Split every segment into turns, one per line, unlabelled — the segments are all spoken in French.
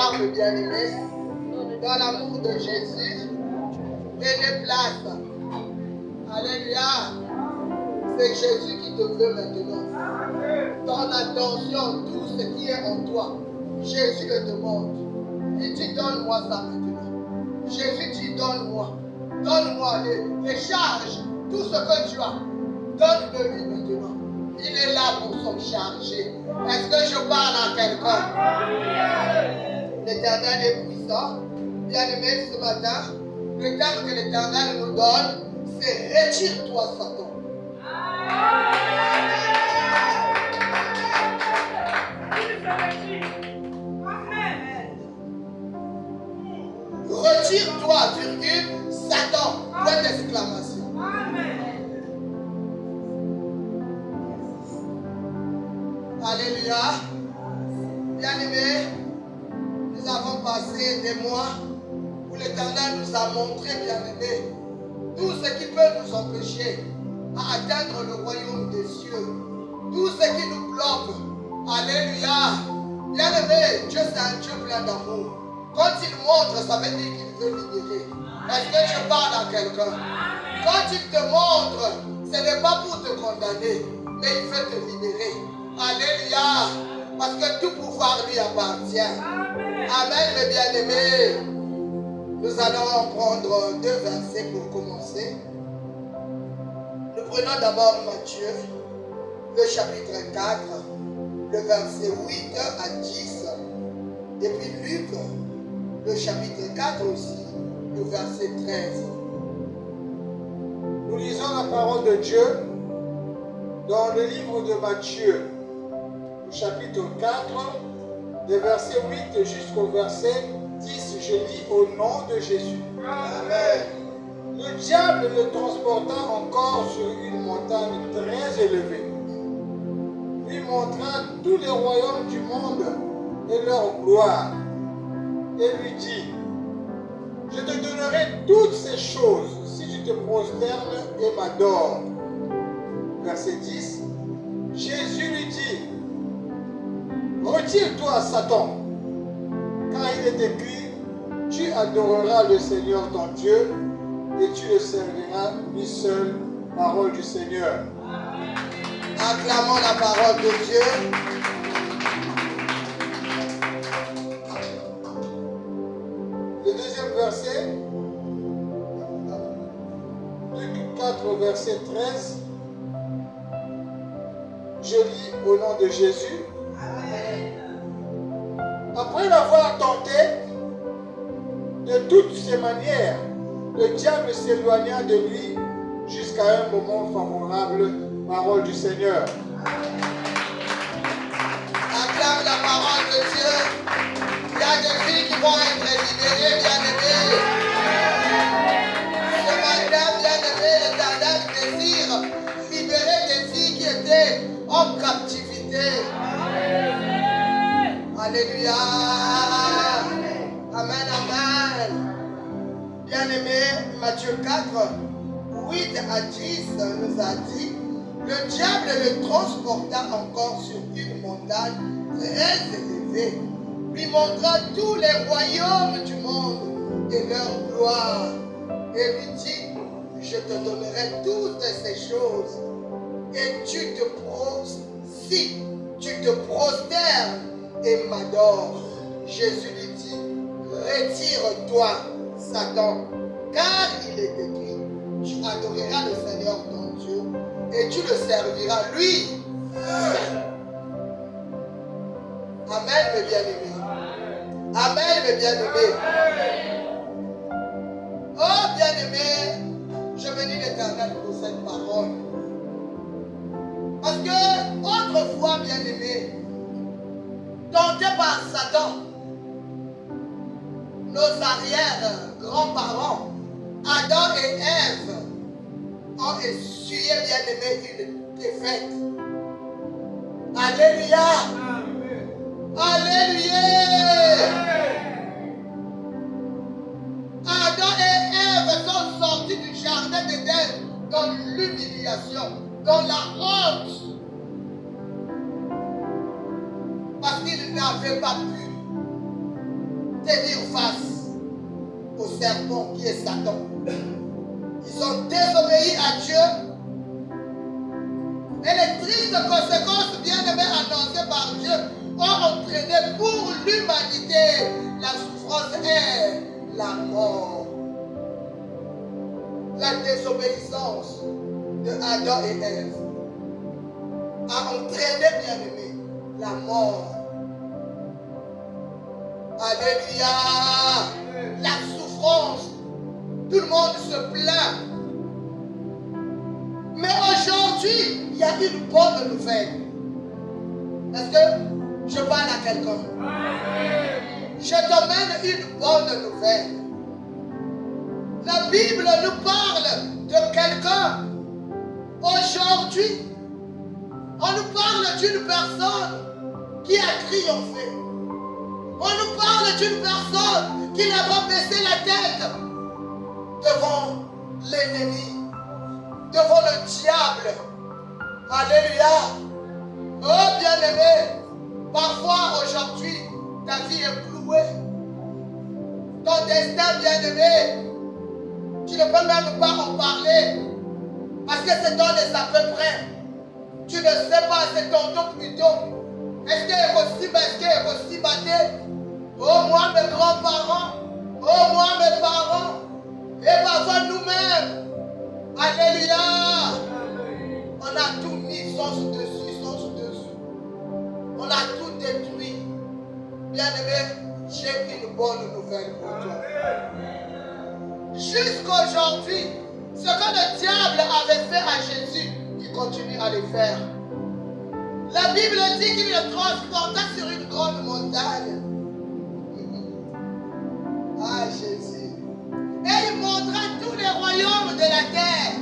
voir, mes bien-aimés, dans l'amour de Jésus, prenez place. Alléluia. C'est Jésus qui te veut maintenant. Ton attention, tout ce qui est en toi, Jésus le demande. Il dit, donne-moi ça maintenant. Jésus dit, donne-moi. Donne-moi les charges, tout ce que tu as. Donne-le-lui maintenant. Il est là pour s'en charger. Est-ce que je parle à quelqu'un? L'Éternel est puissant. Bien-aimé, ce matin, le terme que l'Éternel nous donne, c'est retire-toi, Satan. Retire-toi, virgule, Satan. Point d'exclamation. Alléluia. Bien-aimés, nous avons passé des mois où l'Éternel nous a montré, bien-aimés, tout ce qui peut nous empêcher à atteindre le royaume des cieux. Tout ce qui nous bloque. Alléluia. Bien-aimés, Dieu c'est un Dieu plein d'amour. Quand il montre, ça veut dire qu'il veut libérer. Est-ce que je parle à quelqu'un? Quand il te montre, ce n'est pas pour te condamner, mais il veut te libérer. Alléluia. Parce que tout pouvoir lui appartient. Amen, mes bien-aimés. Nous allons prendre 2 versets pour commencer. Nous prenons d'abord Matthieu, le chapitre 4, le verset 8 à 10. Et puis Luc, le chapitre 4 aussi, le verset 13.
Nous lisons la parole de Dieu dans le livre de Matthieu, le chapitre 4, des versets 8 jusqu'au verset 10. Je lis au nom de Jésus.
Amen.
Le diable le transporta encore sur une montagne très élevée, lui montra tous les royaumes du monde et leur gloire, et lui dit, je te donnerai toutes ces choses si tu te prosternes et m'adores. Verset 10, Jésus lui dit, retire-toi, Satan, car il est écrit, tu adoreras le Seigneur ton Dieu et tu le serviras lui seul. Parole du Seigneur.
Acclamons la parole de Dieu.
Le deuxième verset, Luc 4, verset 13. Je lis au nom de Jésus. Après l'avoir tenté de toutes ses manières, le diable s'éloigna de lui jusqu'à un moment favorable. Parole du Seigneur.
Acclame la parole de Dieu. Il y a des filles qui vont être libérées, bien-aimées. Ce matin, bien-aimés, l'Éternel désire libérer des filles qui étaient en captivité. Alléluia. Amen, amen. Bien-aimés, Matthieu 4, 8 à 10 nous a dit, le diable le transporta encore sur une montagne très élevée, lui montra tous les royaumes du monde et leur gloire, et lui dit, je te donnerai toutes ces choses, et si tu te prosternes et m'adores. Jésus lui dit, retire-toi, Satan, car il est écrit, tu adoreras le Seigneur ton Dieu et tu le serviras lui. Amen, mes bien-aimés. Amen, mes bien-aimés. Oh, bien-aimés, je bénis l'Éternel pour cette parole. Parce que, autrefois, bien-aimés, tentés par Satan, nos arrière-grands-parents, Adam et Ève, ont essuyé, bien-aimé, une défaite. Alléluia. Alléluia. Adam et Ève sont sortis du jardin d'Éden dans l'humiliation, dans la honte. Parce qu'ils n'avaient pas pu tenir face au serpent qui est Satan. Ils ont désobéi à Dieu. Et les tristes conséquences bien aimées annoncées par Dieu ont entraîné pour l'humanité la souffrance et la mort. La désobéissance de Adam et Ève a entraîné, bien aimé, la mort. Alléluia. La souffrance. Tout le monde se plaint. Mais aujourd'hui, il y a une bonne nouvelle. Est-ce que je parle à quelqu'un? Je t'emmène une bonne nouvelle. La Bible nous parle de quelqu'un. Aujourd'hui, on nous parle d'une personne qui a triomphé. On nous parle d'une personne qui n'a pas baissé la tête devant l'ennemi, devant le diable. Alléluia. Oh bien-aimé, parfois aujourd'hui, ta vie est clouée. Ton destin, bien-aimé, tu ne peux même pas en parler parce que c'est ton est à peu près. Tu ne sais pas, c'est ton dos plutôt. Est-ce qu'il est aussi battu? Oh moi, mes grands-parents, oh moi, mes parents, et parfois nous-mêmes. Alléluia. On a tout mis sans dessus. On a tout détruit. Bien-aimé, j'ai une bonne nouvelle pour toi. Jusqu'aujourd'hui, ce que le diable avait fait à Jésus, il continue à le faire. La Bible dit qu'il le transporta sur une grande montagne. Ah, Jésus. Et il montra tous les royaumes de la terre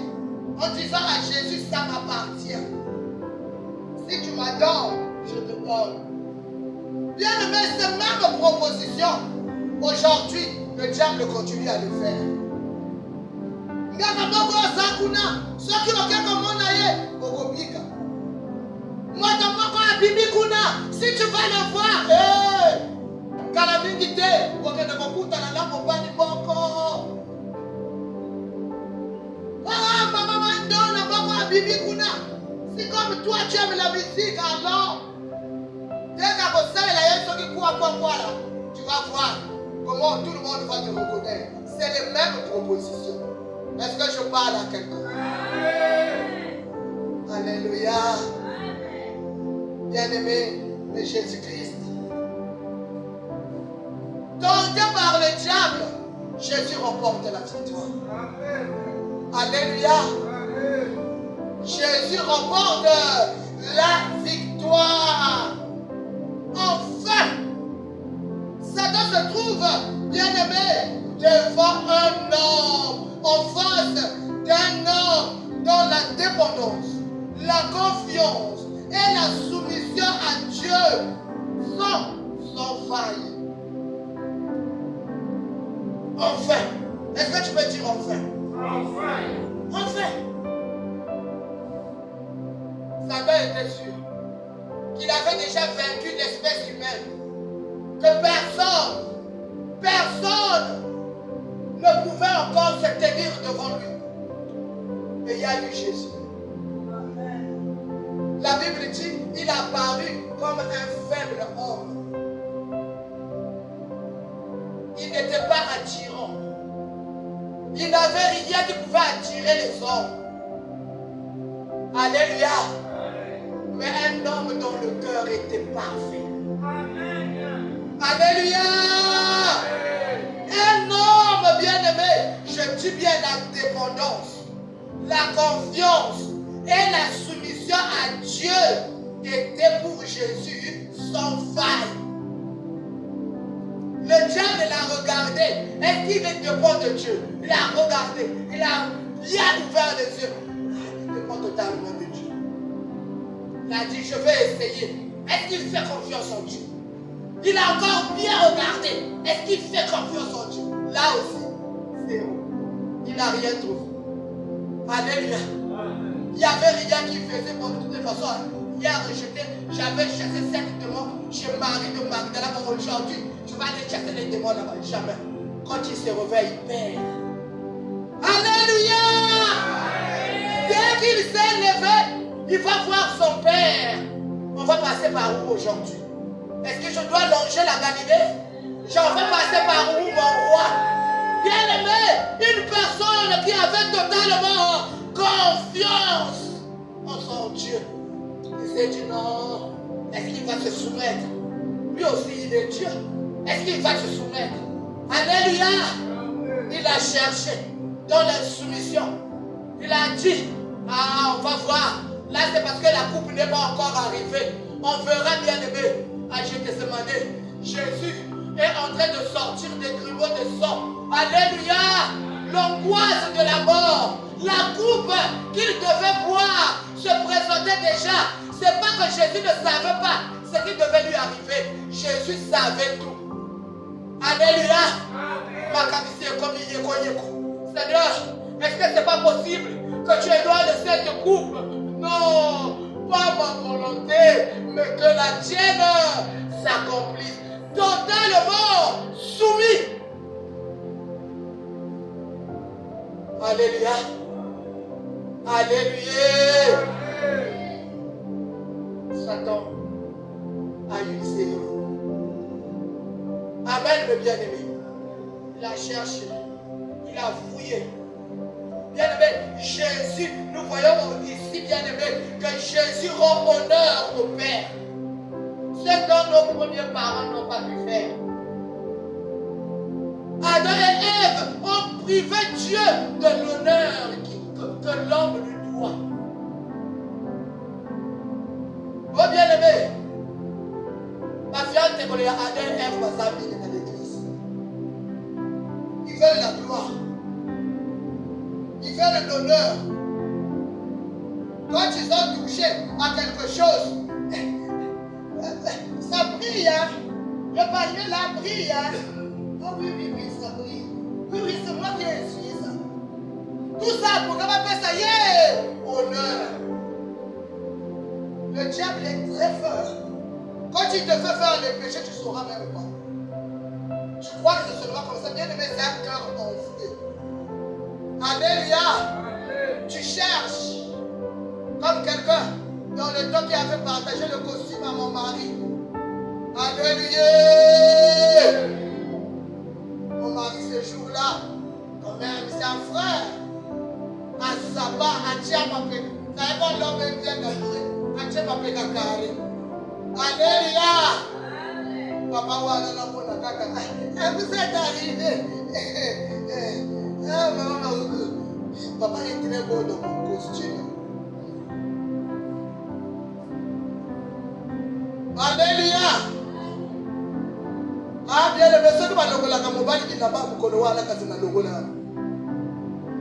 en disant à Jésus, ça m'appartient. Si tu m'adores, je te donne. Bien aimé, ces mêmes propositions, aujourd'hui, le diable continue à le faire. Ceux qui ont quelque chose moi, si tu vas le voir, si comme toi tu aimes la musique, alors, dès tu vas voir comment tout le monde va te reconnaître. C'est les mêmes propositions. Est-ce que je parle à quelqu'un? Alléluia. Bien-aimé de Jésus-Christ. Tenté par le diable, Jésus remporte la victoire. Alléluia. Jésus remporte la victoire. Enfin, Satan se trouve, bien-aimé, devant un homme, en face d'un homme dont la dépendance, la confiance et la soumission à Dieu sont sans faille. Enfin, est-ce que tu peux dire enfin? Enfin. Satan était sûr qu'il avait déjà vaincu l'espèce humaine. Que personne ne pouvait encore se tenir devant lui. Et il y a eu Jésus. La Bible dit, il a apparu comme un faible homme. Il n'était pas attirant. Il n'avait rien qui pouvait attirer les hommes. Alléluia. Mais un homme dont le cœur était parfait. Alléluia. Un homme bien-aimé, je dis bien la dépendance, la confiance et la soumission à Dieu était pour Jésus sans faille. Le diable l'a regardé. Est-ce qu'il dépend de Dieu? Il a regardé. Il a bien ouvert les yeux. Il dépend totalement de Dieu. Il a dit, je vais essayer. Est-ce qu'il fait confiance en Dieu? Il a encore bien regardé. Est-ce qu'il fait confiance en Dieu? Là aussi, zéro. Il n'a rien trouvé. Alléluia. Il n'y avait rien qui faisait pour de toute façon. Il a rejeté. J'avais chassé 7 démons. je marie de Magdala, aujourd'hui, je vais aller chasser les démons là-bas. Jamais. Quand il se réveille, il perd. Alléluia! Dès qu'il s'est levé, il va voir son père. On va passer par où aujourd'hui? Est-ce que je dois longer la Galilée? J'en vais passer par où, mon roi? Bien aimé, une personne qui avait totalement confiance en son Dieu. Il s'est dit non. Est-ce qu'il va se soumettre? Lui aussi, il est Dieu. Est-ce qu'il va se soumettre? Alléluia! Il a cherché dans la soumission. Il a dit, ah, on va voir. Là, c'est parce que la coupe n'est pas encore arrivée. On verra, bien aimé. Ah, je te demandé. Jésus est en train de sortir des grumeaux de sang. Alléluia! L'angoisse de la mort, la coupe qu'il devait boire, se présentait déjà. C'est pas que Jésus ne savait pas ce qui devait lui arriver. Jésus savait tout. Alléluia! Seigneur, est-ce que c'est pas possible que tu éloignes de cette coupe? Non, pas ma volonté, mais que la tienne s'accomplisse. Totalement soumis. Alléluia. Alléluia. Satan a eu zéro. Amen, mes bien-aimés. Il a cherché. Il a fouillé. Bien-aimé, Jésus, nous voyons ici, bien-aimé, que Jésus rend honneur au Père. Ce que nos premiers parents n'ont pas pu faire. Adam et Ève ont privé Dieu de l'honneur que l'homme lui doit. Oh bien-aimé, ma fiante est collée à Adam et Ève dans l'église. Ils veulent la gloire. Ils veulent l'honneur. Quand ils ont touché à quelque chose, ça brille, hein? Le panier là brille, hein? Oh oui, oui, oui, ça brille. Oui, oui, c'est moi qui ai essuyé ça. Tout ça pour qu'on appelle ça, yeah! Honneur. Le diable est très fort. Quand il te fait faire les péchés, tu ne sauras même pas. Tu crois que ce sera comme ça. Bien aimé, c'est un cœur enflé. Alléluia. Tu cherches comme quelqu'un dans le temps qui avait partagé le costume à mon mari. Alléluia. Mon mari ce jour-là, quand même, c'est un frère. Un sabbat, un tchapapé. Ça y est, quand l'homme est bien gagné, un tchapapé carré. Alléluia. Papa, vous êtes arrivé. Papa est très beau dans mon costume. Alléluia. Ah bien aimé, ce que ma logola comme mobile qui n'a pas beaucoup de voix là quand c'est logola.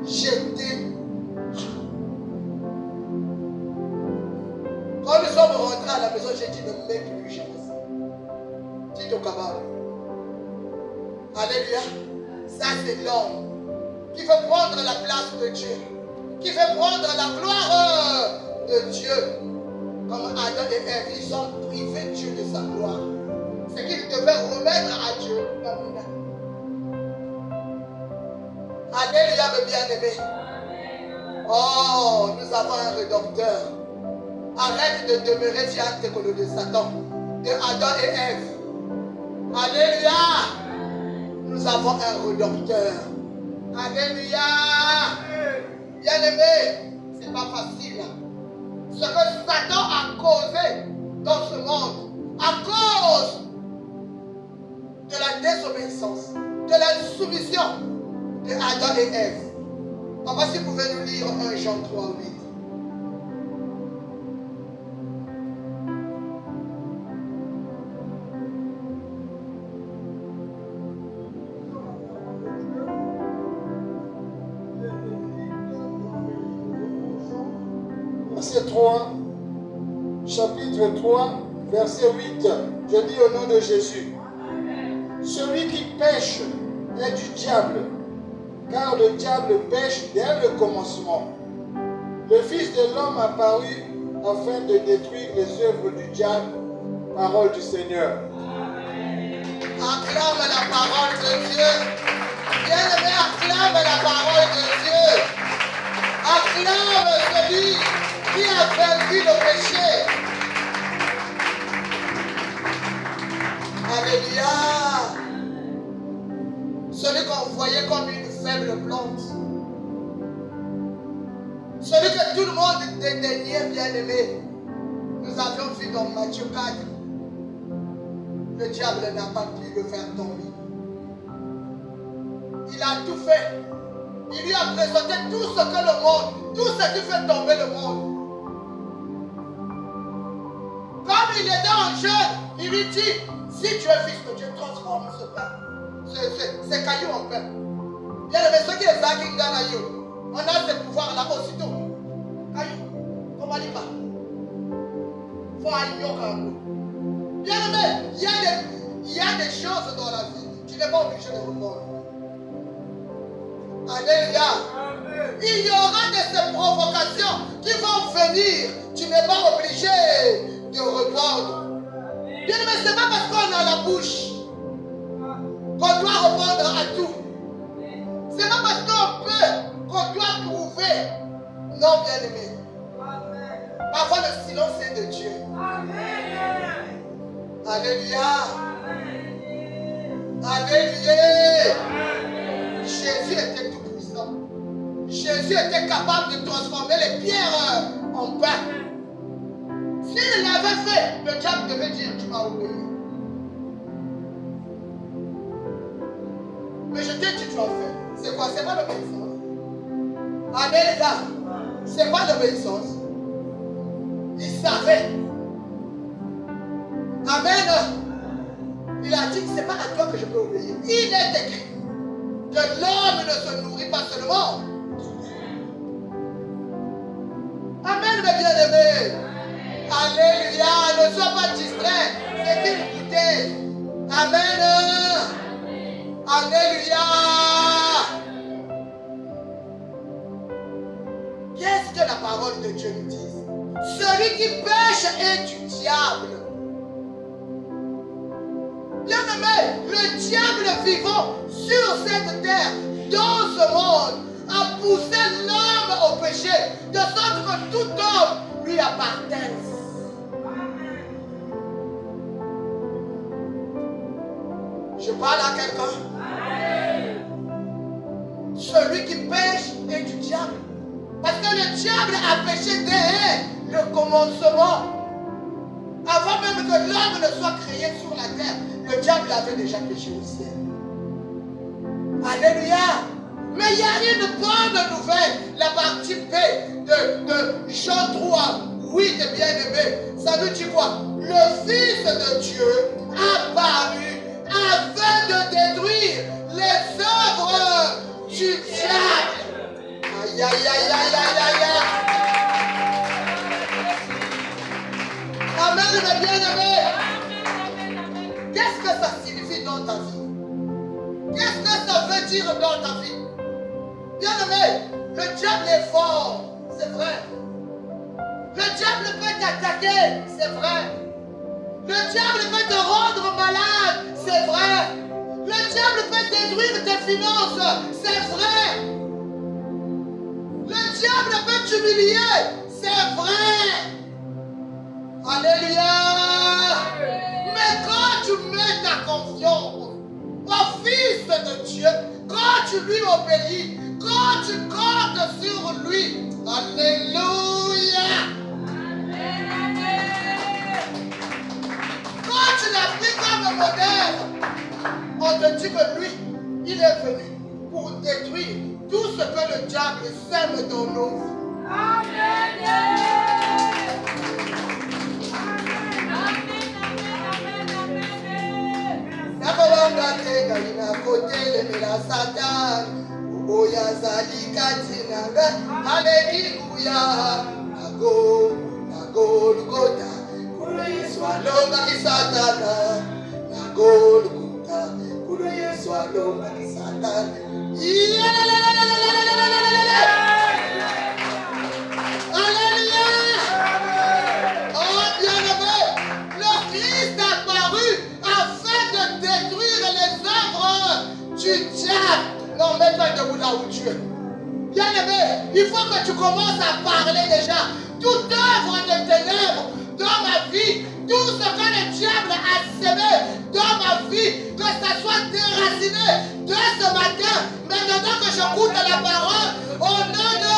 J'étais. Quand nous sommes rentrés à la maison, j'ai dit ne mets plus jamais ça. Dis au cabal. Alléluia. Ça c'est l'homme qui veut prendre la place de Dieu, qui veut prendre la gloire de Dieu. Comme Adam et Ève, ils ont privé Dieu de sa gloire. C'est qu'ils devaient remettre à Dieu. Alléluia, mes bien-aimés. Oh, nous avons un rédempteur. Arrête de demeurer sur un école de Satan, de Adam et Ève. Alléluia. Nous avons un rédempteur. Alléluia. Bien-aimés, c'est pas facile. Ce que Satan a causé dans ce monde, à cause de la désobéissance, de la soumission de Adam et Ève. Papa, si vous pouvez nous lire 1 Jean 3, 8.
Verset 3, chapitre 3, verset 8. Je dis au nom de Jésus. Celui qui pêche est du diable, car le diable pêche dès le commencement. Le Fils de l'homme apparut afin de détruire les œuvres du diable. parole du Seigneur.
Acclame la parole de Dieu. Bien-aimé, acclame la parole de Dieu. Acclame celui qui a vaincu le péché. Alléluia. Celui qu'on voyait comme une faible plante. Celui que tout le monde dédaignait, bien-aimé. Nous avions vu dans Matthieu 4. Le diable n'a pas pu le faire tomber. Il a tout fait. Il lui a présenté tout ce que le monde, tout ce qui fait tomber le monde. Comme il était en jeûne, il lui dit, si tu es fils de Dieu, transforme ce pain, ces cailloux en pain. Bien aimé, ce qui est ça qui gagne, on a ce pouvoir-là aussitôt. Caillou, comment il va? Faut aller au camp. Bien aimé, il y a des choses dans la vie, tu n'es pas obligé de répondre. Alléluia. Il y aura des provocations qui vont venir. Tu n'es pas obligé de répondre. Bien aimé, ce n'est pas parce qu'on a la bouche qu'on doit répondre à tout. Ce n'est pas parce qu'on doit prouver. Non, bien aimé. Parfois le silence est de Dieu. Alléluia. Alléluia. Jésus était tout puissant. Jésus était capable de transformer les pierres en pain. S'il l'avait fait, le diable devait dire, tu m'as obéi. Mais je t'ai dit, tu as fait. C'est quoi? C'est pas l'obéissance. Alléluia. C'est pas l'obéissance. Il savait. Amen. Il a dit que c'est pas à toi que je peux obéir. Il est écrit que l'homme ne se nourrit pas seulement. Amen, mes bien-aimés. Alléluia. Ne sois pas distrait. C'est une bouteille. Amen. Alléluia. Qu'est-ce que la parole de Dieu nous dit? Celui qui pêche est du diable. Bien-aimé, le diable vivant sur cette terre, dans ce monde, a poussé l'homme au péché, de sorte que tout homme lui appartient. Je parle à quelqu'un. Celui qui pêche est du diable. Parce que le diable a péché dès le commencement. Avant même que l'homme ne soit créé sur la terre, le diable avait déjà péché au ciel. Alléluia. Mais il y a une bonne nouvelle. La partie B de Jean 3, 8 bien-aimé. Ça nous dit quoi? Le Fils de Dieu a paru afin de détruire les œuvres du diable. Aïe, aïe, aïe, aïe, aïe, aïe, aïe. Amen, mes bien-aimés. Qu'est-ce que ça signifie dans ta vie? Qu'est-ce que ça veut dire dans ta vie? Bien-aimé, le diable est fort, c'est vrai. Le diable peut t'attaquer, c'est vrai. Le diable peut te rendre malade, c'est vrai. Le diable peut détruire tes finances, c'est vrai. Le diable peut t'humilier, c'est vrai. Alléluia. Mais quand tu mets ta confiance au Fils de Dieu, quand tu lui obéis, quand tu comptes sur lui, alléluia. Quand tu l'as pris comme modèle, on te dit que lui, il est venu pour détruire tout ce que le diable sème dans nos vies. Alléluia. Golgotha, kulo Yesu alonga kisatana. Na Golgotha, kulo Yesu alonga kisatana. Alléluia. Oh bien-aimé, le Christ Bien-aimé, il faut que tu commences à parler déjà. Toute œuvre de ténèbres dans ma vie, tout ce que le diable a semé dans ma vie, que ça soit déraciné dès ce matin, maintenant que j'écoute la parole, au nom de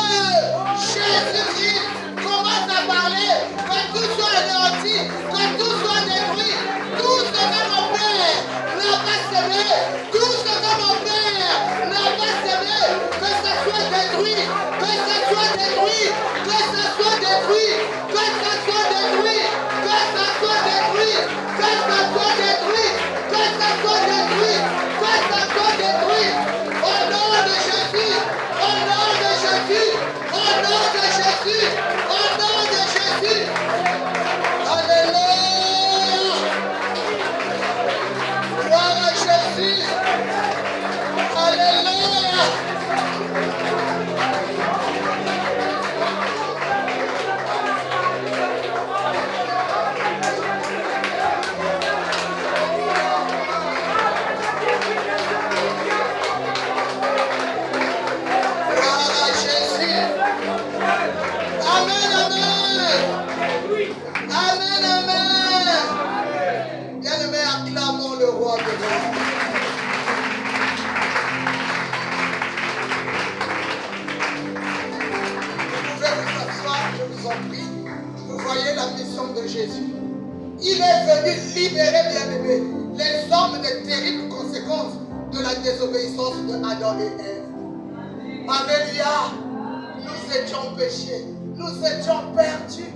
Jésus-Christ, commence à parler, que tout soit anéanti, que tout soit détruit, tout ce que mon père n'a pas semé, tout ce que mon père n'a pas semé, que ça soit détruit, que ça soit détruit, que ça soit détruit, que ça soit détruit, que ça soit détruit, que ça soit détruit, que ça soit détruit, que ça soit détruit, au nom de Jésus, au nom de Jésus, au nom de Jésus, au nom de Jésus. Alléluia. Gloire à Jésus. Alléluia. Jésus. Il est venu libérer, bien-aimés, les hommes des terribles conséquences de la désobéissance de Adam et Ève. Alléluia. Nous étions péchés, nous étions perdus.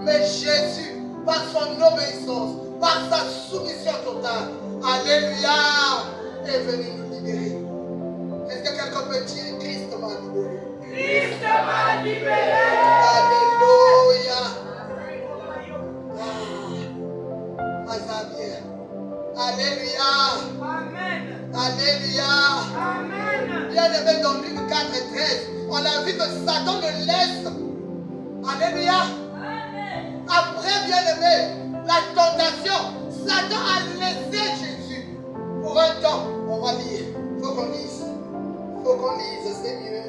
Mais Jésus, par son obéissance, par sa soumission totale, Alléluia, est venu nous libérer. Est-ce que quelqu'un peut dire Christ m'a libéré? Christ m'a libéré. Alléluia. Alléluia. Amen. Alléluia. Amen. Bien-aimé, dans Luc 4:13, on a vu que Satan le laisse. Alléluia. Amen. Après, bien-aimé, la tentation, Satan a laissé Jésus pour un temps. On va lire. Il faut qu'on lise. Il faut qu'on lise, c'est mieux.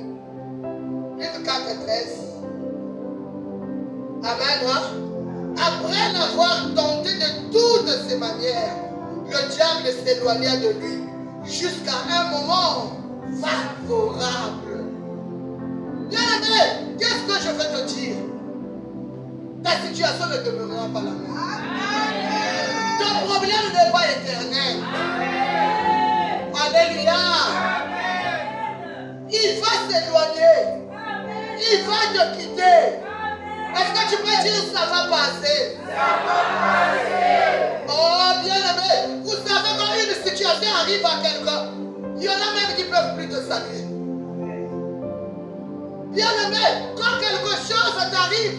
Luc 4:13. Amen. Hein? Après l'avoir tenté de toutes ses manières, le diable s'éloigna de lui jusqu'à un moment favorable. Bien-aimé, qu'est-ce que je vais te dire? Ta situation ne demeurera pas la même. Ton problème n'est pas éternel. Alléluia. Il va s'éloigner. Il va te quitter. Est-ce que tu peux dire ça va passer? Ça va passer. Oh, bien-aimé, vous savez quand une situation arrive à quelqu'un, il y en a même qui ne peuvent plus te saluer. Bien-aimé, quand quelque chose t'arrive,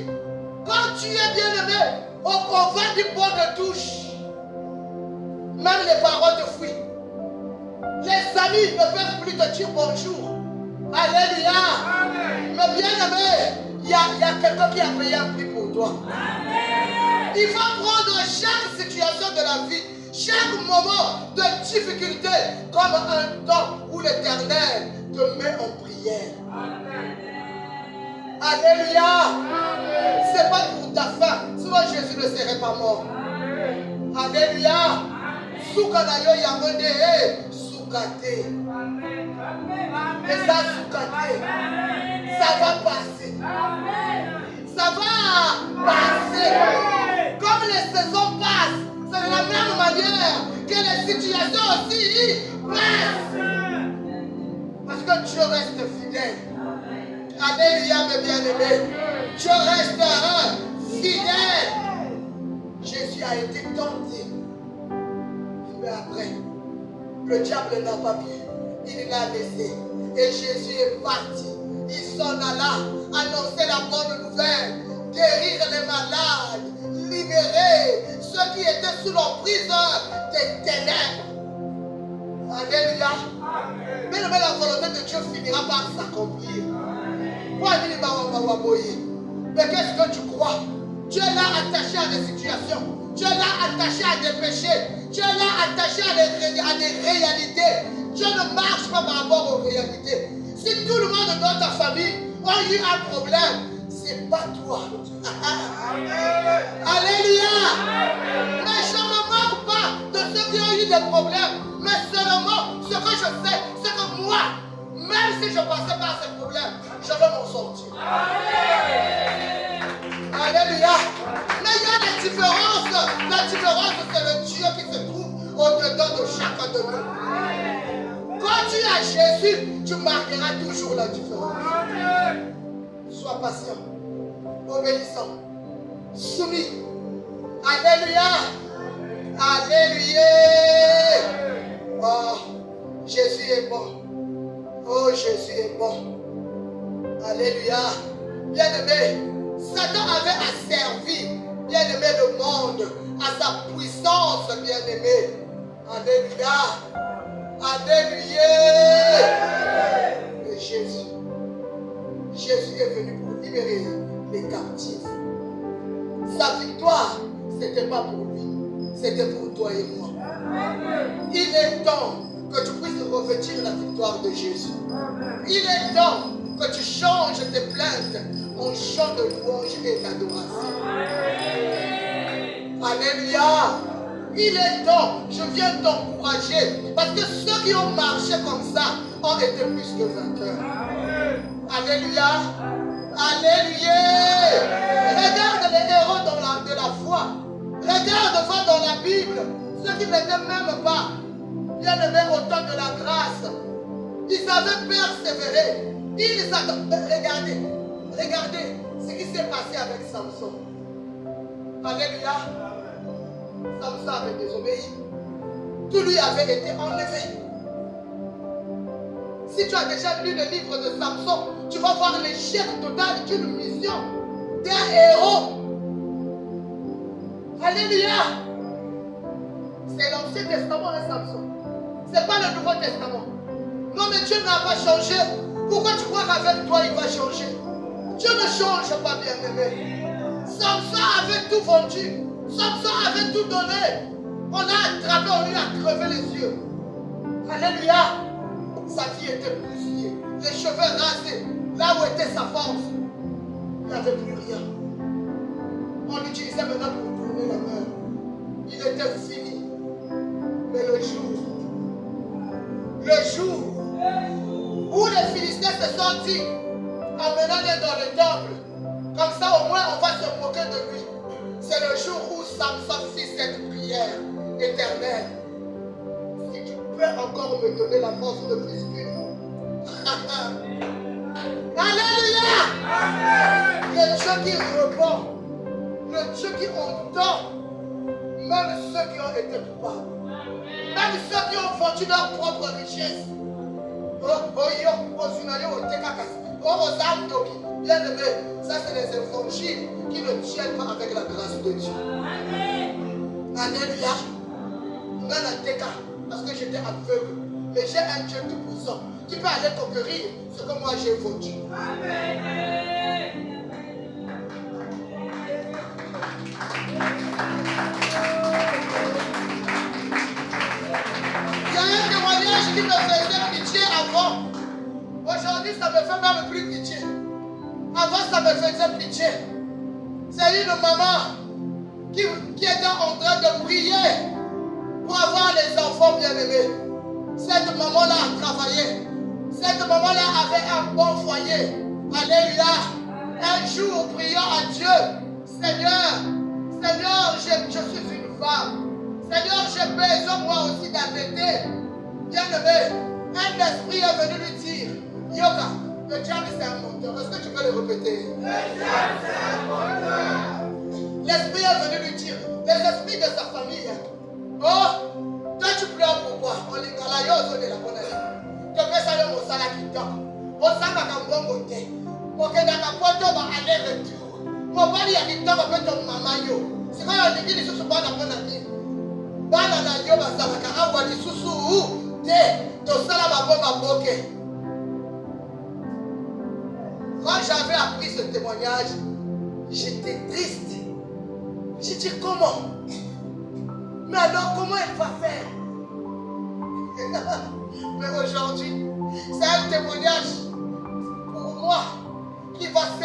quand tu es bien-aimé, on va du bord de touche. Même les parents te fuient. Les amis ne peuvent plus te dire bonjour. Alléluia. Mais bien-aimé, il y a quelqu'un qui a payé un prix pour toi. Amen. Il va prendre chaque situation de la vie, chaque moment de difficulté, comme un temps où l'Éternel te met en prière. Amen. Alléluia. Ce n'est pas pour ta faim, sinon Jésus ne serait pas mort. Amen. Alléluia. Soukanayo yamone soukate. Et ça soukate. Ça va passer. Ça va passer. Comme les saisons passent, c'est de la même manière que les situations aussi passent. Parce que Dieu reste fidèle. Alléluia, mes bien-aimés. Dieu reste fidèle. Jésus a été tenté. Mais après, le diable n'a pas pu. Il l'a laissé. Et Jésus est parti. Il s'en alla annoncer la bonne nouvelle, guérir les malades, libérer ceux qui étaient sous l'emprise des ténèbres. Alléluia. Mais la volonté de Dieu finira par s'accomplir. Mais qu'est-ce que tu crois? Tu es là attaché à des situations. Tu es là attaché à des péchés. Tu es là attaché à des réalités. Dieu ne marche pas par rapport aux réalités. Si tout le monde dans ta famille a eu un problème, c'est pas toi. Alléluia. Mais je ne me moque pas de ceux qui ont eu des problèmes. Mais seulement, ce que je sais, c'est que moi, même si je passais par ces problèmes, je vais m'en sortir. Alléluia. Mais il y a des différences. La différence, c'est le Dieu qui se trouve au-dedans de chacun de nous. Quand tu as Jésus, tu marqueras toujours la différence. Sois patient, obéissant, soumis. Alléluia. Alléluia. Oh, Jésus est bon. Oh, Jésus est bon. Alléluia. Bien-aimé, Satan avait asservi, bien-aimé, le monde à sa puissance, bien-aimé. Alléluia. Alléluia. Et Jésus est venu pour libérer les captifs. Sa victoire, ce n'était pas pour lui, c'était pour toi et moi. Il est temps que tu puisses revêtir la victoire de Jésus. Il est temps que tu changes tes plaintes en chant de louange et d'adoration. Alléluia. Il est temps, je viens t'encourager, parce que ceux qui ont marché comme ça ont été plus que vainqueurs. Alléluia. Alléluia. Regarde les héros de la foi. Regarde dans la Bible, ceux qui n'étaient même pas bien-aimés au temps de la grâce. Ils avaient persévéré. Regardez ce qui s'est passé avec Samson. Alléluia. Samson avait désobéi. Tout lui avait été enlevé. Si tu as déjà lu le livre de Samson, tu vas voir l'échec total d'une mission, d'un héros. Alléluia. C'est l'Ancien Testament, hein, Samson. Ce n'est pas le Nouveau Testament. Non, mais Dieu n'a pas changé. Pourquoi tu crois qu'avec toi, il va changer? Dieu ne change pas, bien-aimé. Samson avait tout vendu. Samson avait tout donné. On l'a attrapé, on lui a crevé les yeux. Alléluia. Sa vie était bousillée. Les cheveux rasés. Là où était sa force, il n'y avait plus rien. On l'utilisait maintenant pour tourner la main. Il était fini. Mais le jour où les Philistins se sont dit, amenons-les dans le temple, comme ça au moins on va se moquer de lui. C'est le jour où Samson fit cette prière éternelle. Si tu peux encore me donner la force de plus qu'une. Alléluia. Le Dieu qui répond, le Dieu qui entend, même ceux qui ont été coupables, même ceux qui ont vendu leur propre richesse. Bien-aimé, ça c'est les évangiles qui ne tiennent pas avec la grâce de Dieu. Alléluia. Parce que j'étais aveugle. Mais j'ai un Dieu tout puissant qui peut aller conquérir ce que moi j'ai vendu. Amen. Il y a un témoignage qui me faisait pitié avant. Aujourd'hui, ça me fait même plus pitié. Avant, ça me faisait pitié. C'est une maman qui était en train de prier pour avoir les enfants bien-aimés. Cette maman-là a travaillé. Cette maman-là avait un bon foyer. Alléluia. Un jour, priant à Dieu, Seigneur, je suis une femme. Seigneur, j'ai besoin moi aussi d'allaiter. Bien-aimé, un esprit est venu lui dire, Yoga, le diable c'est un menteur. Est-ce que tu peux le répéter? Le diable c'est un menteur. L'esprit est venu lui dire, les esprits de sa famille. Oh, toi tu pleures pourquoi? On est dans la yose de la bonne année. Tu fais ça dans mon salaire qui tombe. On s'en va comme bon côté. Ok, dans la porte, on va aller retour. Mon père, il y a qui tombe avec ton maman. C'est quand on dit que ce soit la bonne année. Banana yo basalaka awa lisusu te tosala babomba boke. Quand j'avais appris ce témoignage, j'étais triste. J'ai dit comment? Mais alors comment elle va faire? Mais aujourd'hui, c'est un témoignage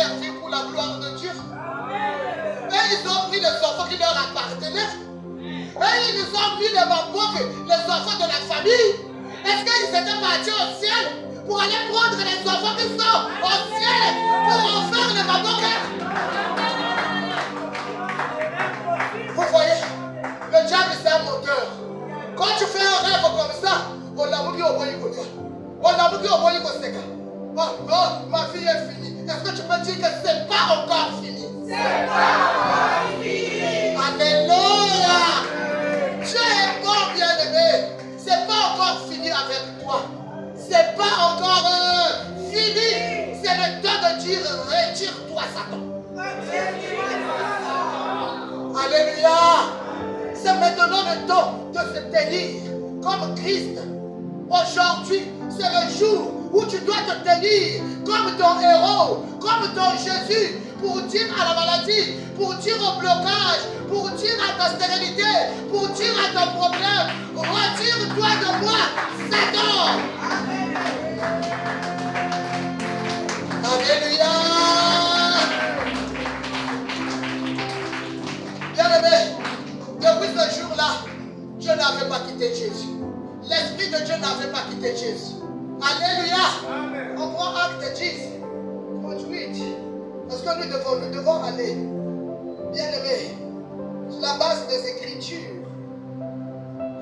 servir pour la gloire de Dieu. Et ils ont pris les enfants qui leur appartenaient. Et ils nous ont mis les mamans, les enfants de la famille. Est-ce qu'ils étaient partis au ciel pour aller prendre les enfants qui sont au ciel pour en faire les mamans? Vous voyez, le diable c'est un moteur. Quand tu fais un rêve comme ça, on l'a mis au bout du côté. On l'a mis au bout du côté. Oh, ma vie est finie. Est-ce que tu peux dire que c'est pas encore fini? C'est pas encore fini. Alléluia. Dieu est bon, bien-aimé. C'est pas encore fini avec toi. C'est pas encore fini. C'est le temps de dire retire-toi, Satan. Alléluia. C'est maintenant le temps de se tenir comme Christ. Aujourd'hui, c'est le jour où tu dois te tenir comme ton héros, comme ton Jésus, pour dire à la maladie, pour dire au blocage, pour dire à ta stérilité, pour dire à ton problème, retire-toi de moi, Satan. Alléluia. Bien-aimé, depuis ce jour-là, Dieu n'avait pas quitté Jésus. L'Esprit de Dieu n'avait pas quitté Jésus. Alléluia. Amen. On prend acte 10, 38. Parce que nous devons aller, bien-aimé, sur la base des Écritures.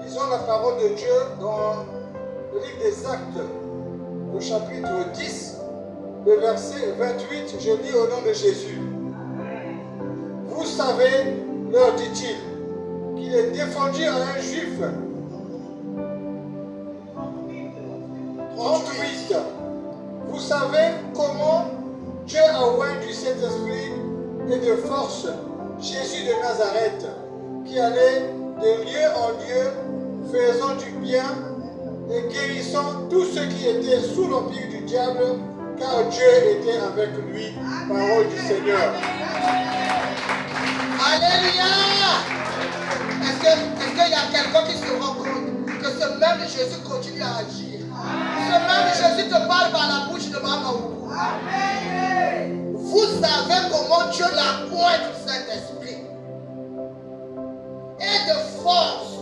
Lisons la parole de Dieu dans le livre des Actes, au chapitre 10, le verset 28. Je lis au nom de Jésus. Vous savez, leur dit-il, qu'il est défendu à un juif. 38. Vous savez comment Dieu a oint du Saint-Esprit et de force Jésus de Nazareth, qui allait de lieu en lieu, faisant du bien et guérissant tous ceux qui étaient sous l'empire du diable, car Dieu était avec lui. Parole du Seigneur.
Alléluia. Est-ce qu'il y a quelqu'un qui se rend compte que ce même Jésus continue à agir? Ce même Jésus te parle par la bouche de Maman. Vous savez comment Dieu l'a oint du Saint-Esprit et de force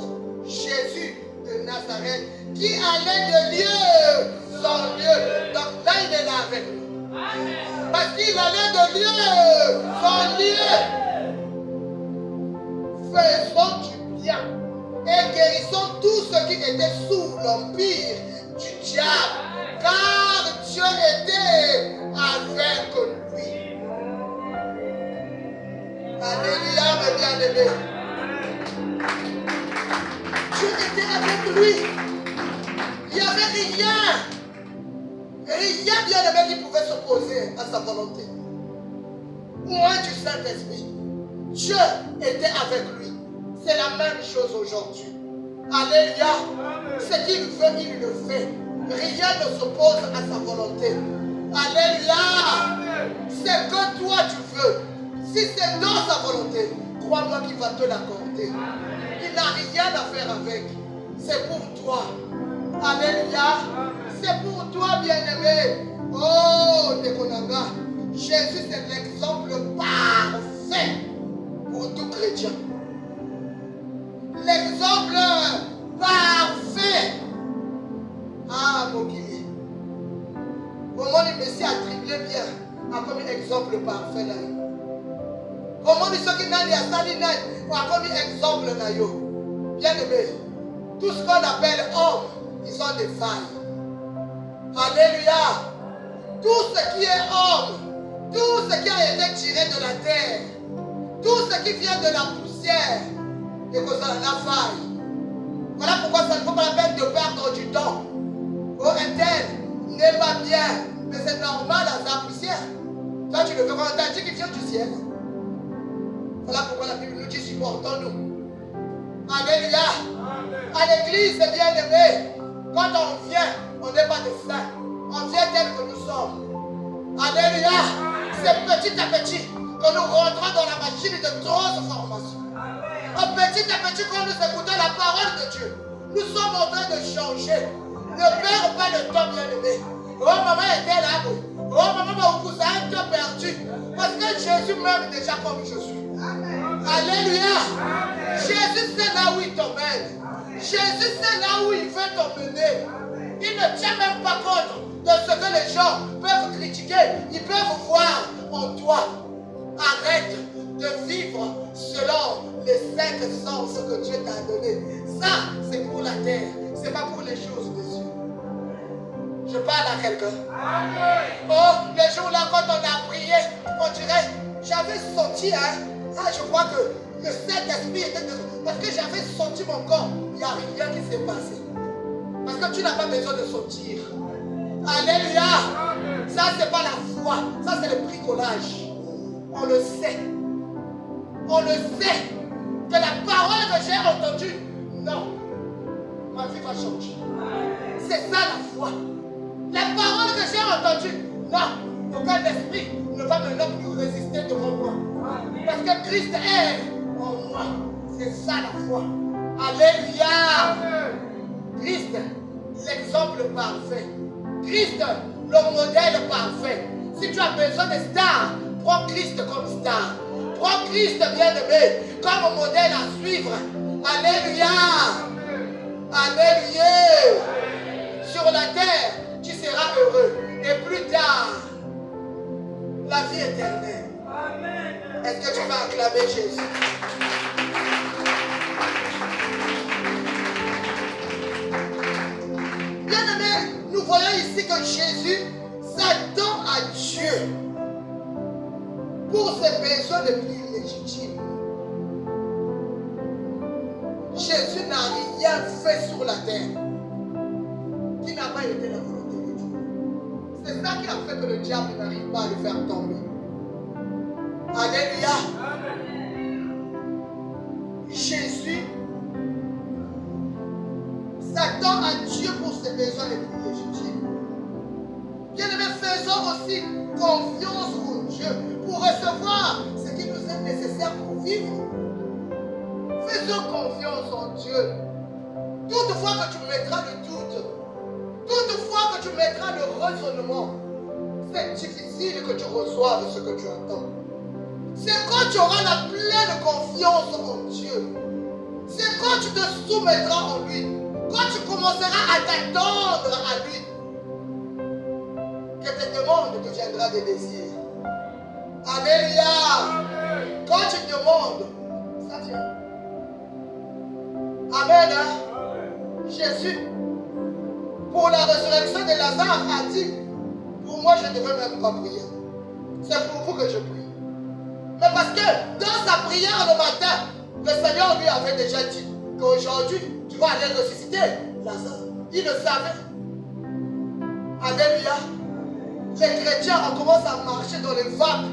Jésus de Nazareth qui allait de lieu en lieu. Donc là il est là avec nous. Parce qu'il allait de lieu en lieu. Faisons du bien et guérissons tous ceux qui étaient sous l'empire du diable, car Dieu était avec lui. Alléluia, mes bien-aimés. Dieu était avec lui. Il n'y avait rien, bien-aimé, qui pouvait s'opposer à sa volonté. Moins du Saint-Esprit. Dieu était avec lui. C'est la même chose aujourd'hui. Alléluia. Ce qu'il veut, il le fait. Rien ne s'oppose à sa volonté. Alléluia. C'est que toi tu veux. Si c'est dans sa volonté, crois-moi qu'il va te l'accorder. Il n'a rien à faire avec. C'est pour toi. Alléluia. C'est pour toi, bien-aimé. Oh, Nekonanga. Jésus, c'est l'exemple parfait pour tout chrétien. L'exemple parfait. Ah, mon guide. Comment le Messie a triplé bien. A comme exemple parfait là. Comment les gens qui n'ont pas sali n'a comme exemple là. Bien aimé. Tout ce qu'on appelle hommes, ils ont des failles. Alléluia. Tout ce qui est homme, tout ce qui a été tiré de la terre, tout ce qui vient de la poussière, et que ça la faille. Voilà pourquoi ça ne vaut pas la peine de perdre du temps. Oh, un tel n'est pas bien, mais c'est normal à sa poussière. Toi, tu le veux quand on t'a dit qu'il vient du ciel. Voilà pourquoi la Bible nous dit supportons-nous. Alléluia. À l'église, c'est bien aimé. Quand on vient, on n'est pas des saints. On vient tel que nous sommes. Alléluia. C'est petit à petit que nous rentrons dans la machine de transformation. Petit à petit, quand nous écoutons la parole de Dieu, nous sommes en train de changer. Ne perds pas le temps, bien aimé. Oh, maman était là. Oh, maman, vous avez un temps perdu. m'aimes déjà comme je suis. Alléluia. Jésus sait là où il t'emmène. Jésus sait là où il veut t'emmener. Il ne tient même pas compte de ce que les gens peuvent critiquer. Ils peuvent voir en toi. Arrête de vivre selon les 5 sens que Dieu t'a donné. Ça, c'est pour la terre. Ce n'est pas pour les choses des cieux. Je parle à quelqu'un. Oh, le jour-là, quand on a prié, on dirait, j'avais senti, je crois que le Saint-Esprit était dedans. Parce que j'avais senti mon corps. Il n'y a rien qui s'est passé. Parce que tu n'as pas besoin de sentir. Alléluia. Ça, ce n'est pas la foi. Ça, c'est le bricolage. On le sait. On le sait. Que la parole que j'ai entendue, non. Ma vie va changer. C'est ça la foi. La parole que j'ai entendue, non. Aucun esprit ne va maintenant plus résister devant moi. Parce que Christ est en moi. C'est ça la foi. Alléluia. Christ, l'exemple parfait. Christ, le modèle parfait. Si tu as besoin de stars, prends Christ comme star. Prends Christ bien-aimé comme modèle à suivre. Alléluia. Alléluia. Sur la terre, tu seras heureux. Et plus tard, la vie éternelle. Est-ce que tu vas acclamer Jésus? Bien-aimé, nous voyons ici que Jésus s'attend à Dieu pour ses besoins les plus légitimes. Jésus n'a rien fait sur la terre qui n'a pas été la volonté de Dieu. C'est ça qui a fait que le diable n'arrive pas à le faire tomber. Alléluia. Jésus s'attend à Dieu pour ses besoins les plus légitimes. Bien-aimés, faisons aussi confiance en Dieu pour recevoir ce qui nous est nécessaire pour vivre. Faisons confiance en Dieu. Toutefois que tu mettras le doute, toutefois que tu mettras le raisonnement, c'est difficile que tu reçoives ce que tu entends. C'est quand tu auras la pleine confiance en Dieu. C'est quand tu te soumettras en lui. Quand tu commenceras à t'attendre à lui. Que tes demandes deviendront des désirs. Alléluia. Quand tu demandes, ça vient. Amen. Jésus, pour la résurrection de Lazare, a dit, pour moi je ne devrais même pas prier. C'est pour vous que je prie. Mais parce que dans sa prière le matin, le Seigneur lui avait déjà dit qu'aujourd'hui, tu vas aller ressusciter Lazare. Il le savait. Alléluia. Les chrétiens, on commence à marcher dans les vagues.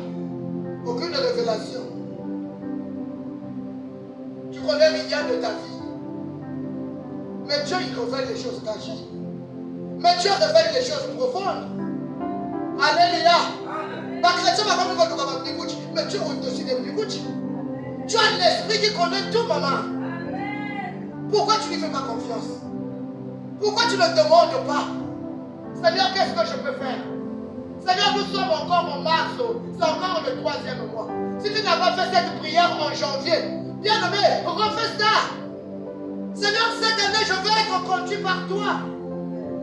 Aucune révélation. Tu connais rien de ta vie. Mais Dieu, il révèle les choses cachées. Mais Dieu révèle les choses profondes. Alléluia. Ma chrétien m'a pas dit mais Dieu au-dessus des Bigouchi. Tu as l'esprit qui connaît tout, maman. Pourquoi tu ne lui fais pas confiance? Pourquoi tu ne demandes pas? Seigneur, qu'est-ce que je peux faire? Seigneur, nous sommes encore en mars. C'est encore le 3e mois. Si tu n'as pas fait cette prière en janvier, bien-aimé, refais ça. Seigneur, cette année, je veux être conduit par toi.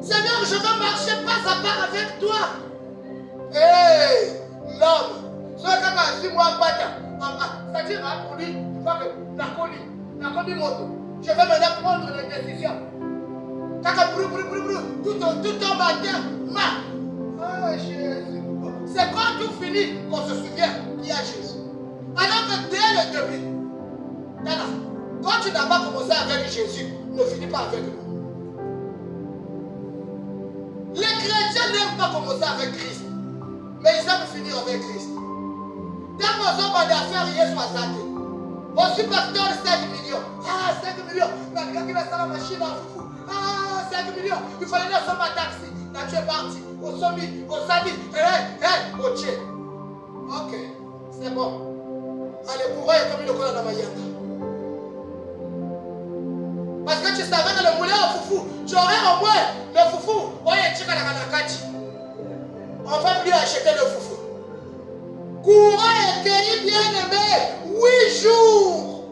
Seigneur, je veux marcher pas à pas avec toi. Hey, l'homme, ce que tu as moi, c'est-à-dire pour lui, il faut que Nakoli moto. Je vais maintenant prendre des décisions. Tout en matin, oh Jésus. C'est quand tout finit qu'on se souvient qu'il y a Jésus. Alors que dès le début, quand tu n'as pas commencé avec Jésus, ne finis pas avec nous. Les chrétiens n'aiment pas commencer avec Christ, mais ils aiment finir avec Christ. Tant qu'on a d'affaires, il y a 60. Bon, si pasteur de 5 millions. Ah, 5 millions. Mais quelqu'un qui va faire la machine en fou. Ah, 5 millions. Il fallait aller sur ma taxi. Là, tu es parti. Au sommet, au sadi. Au tché. Ok, c'est bon. Allez, courez comme il le connaît dans ma yanda. Parce que tu savais que le moulin au foufou, tu aurais au moins le foufou. On va lui acheter le foufou. Courez et recueilli, bien-aimé, 8 jours.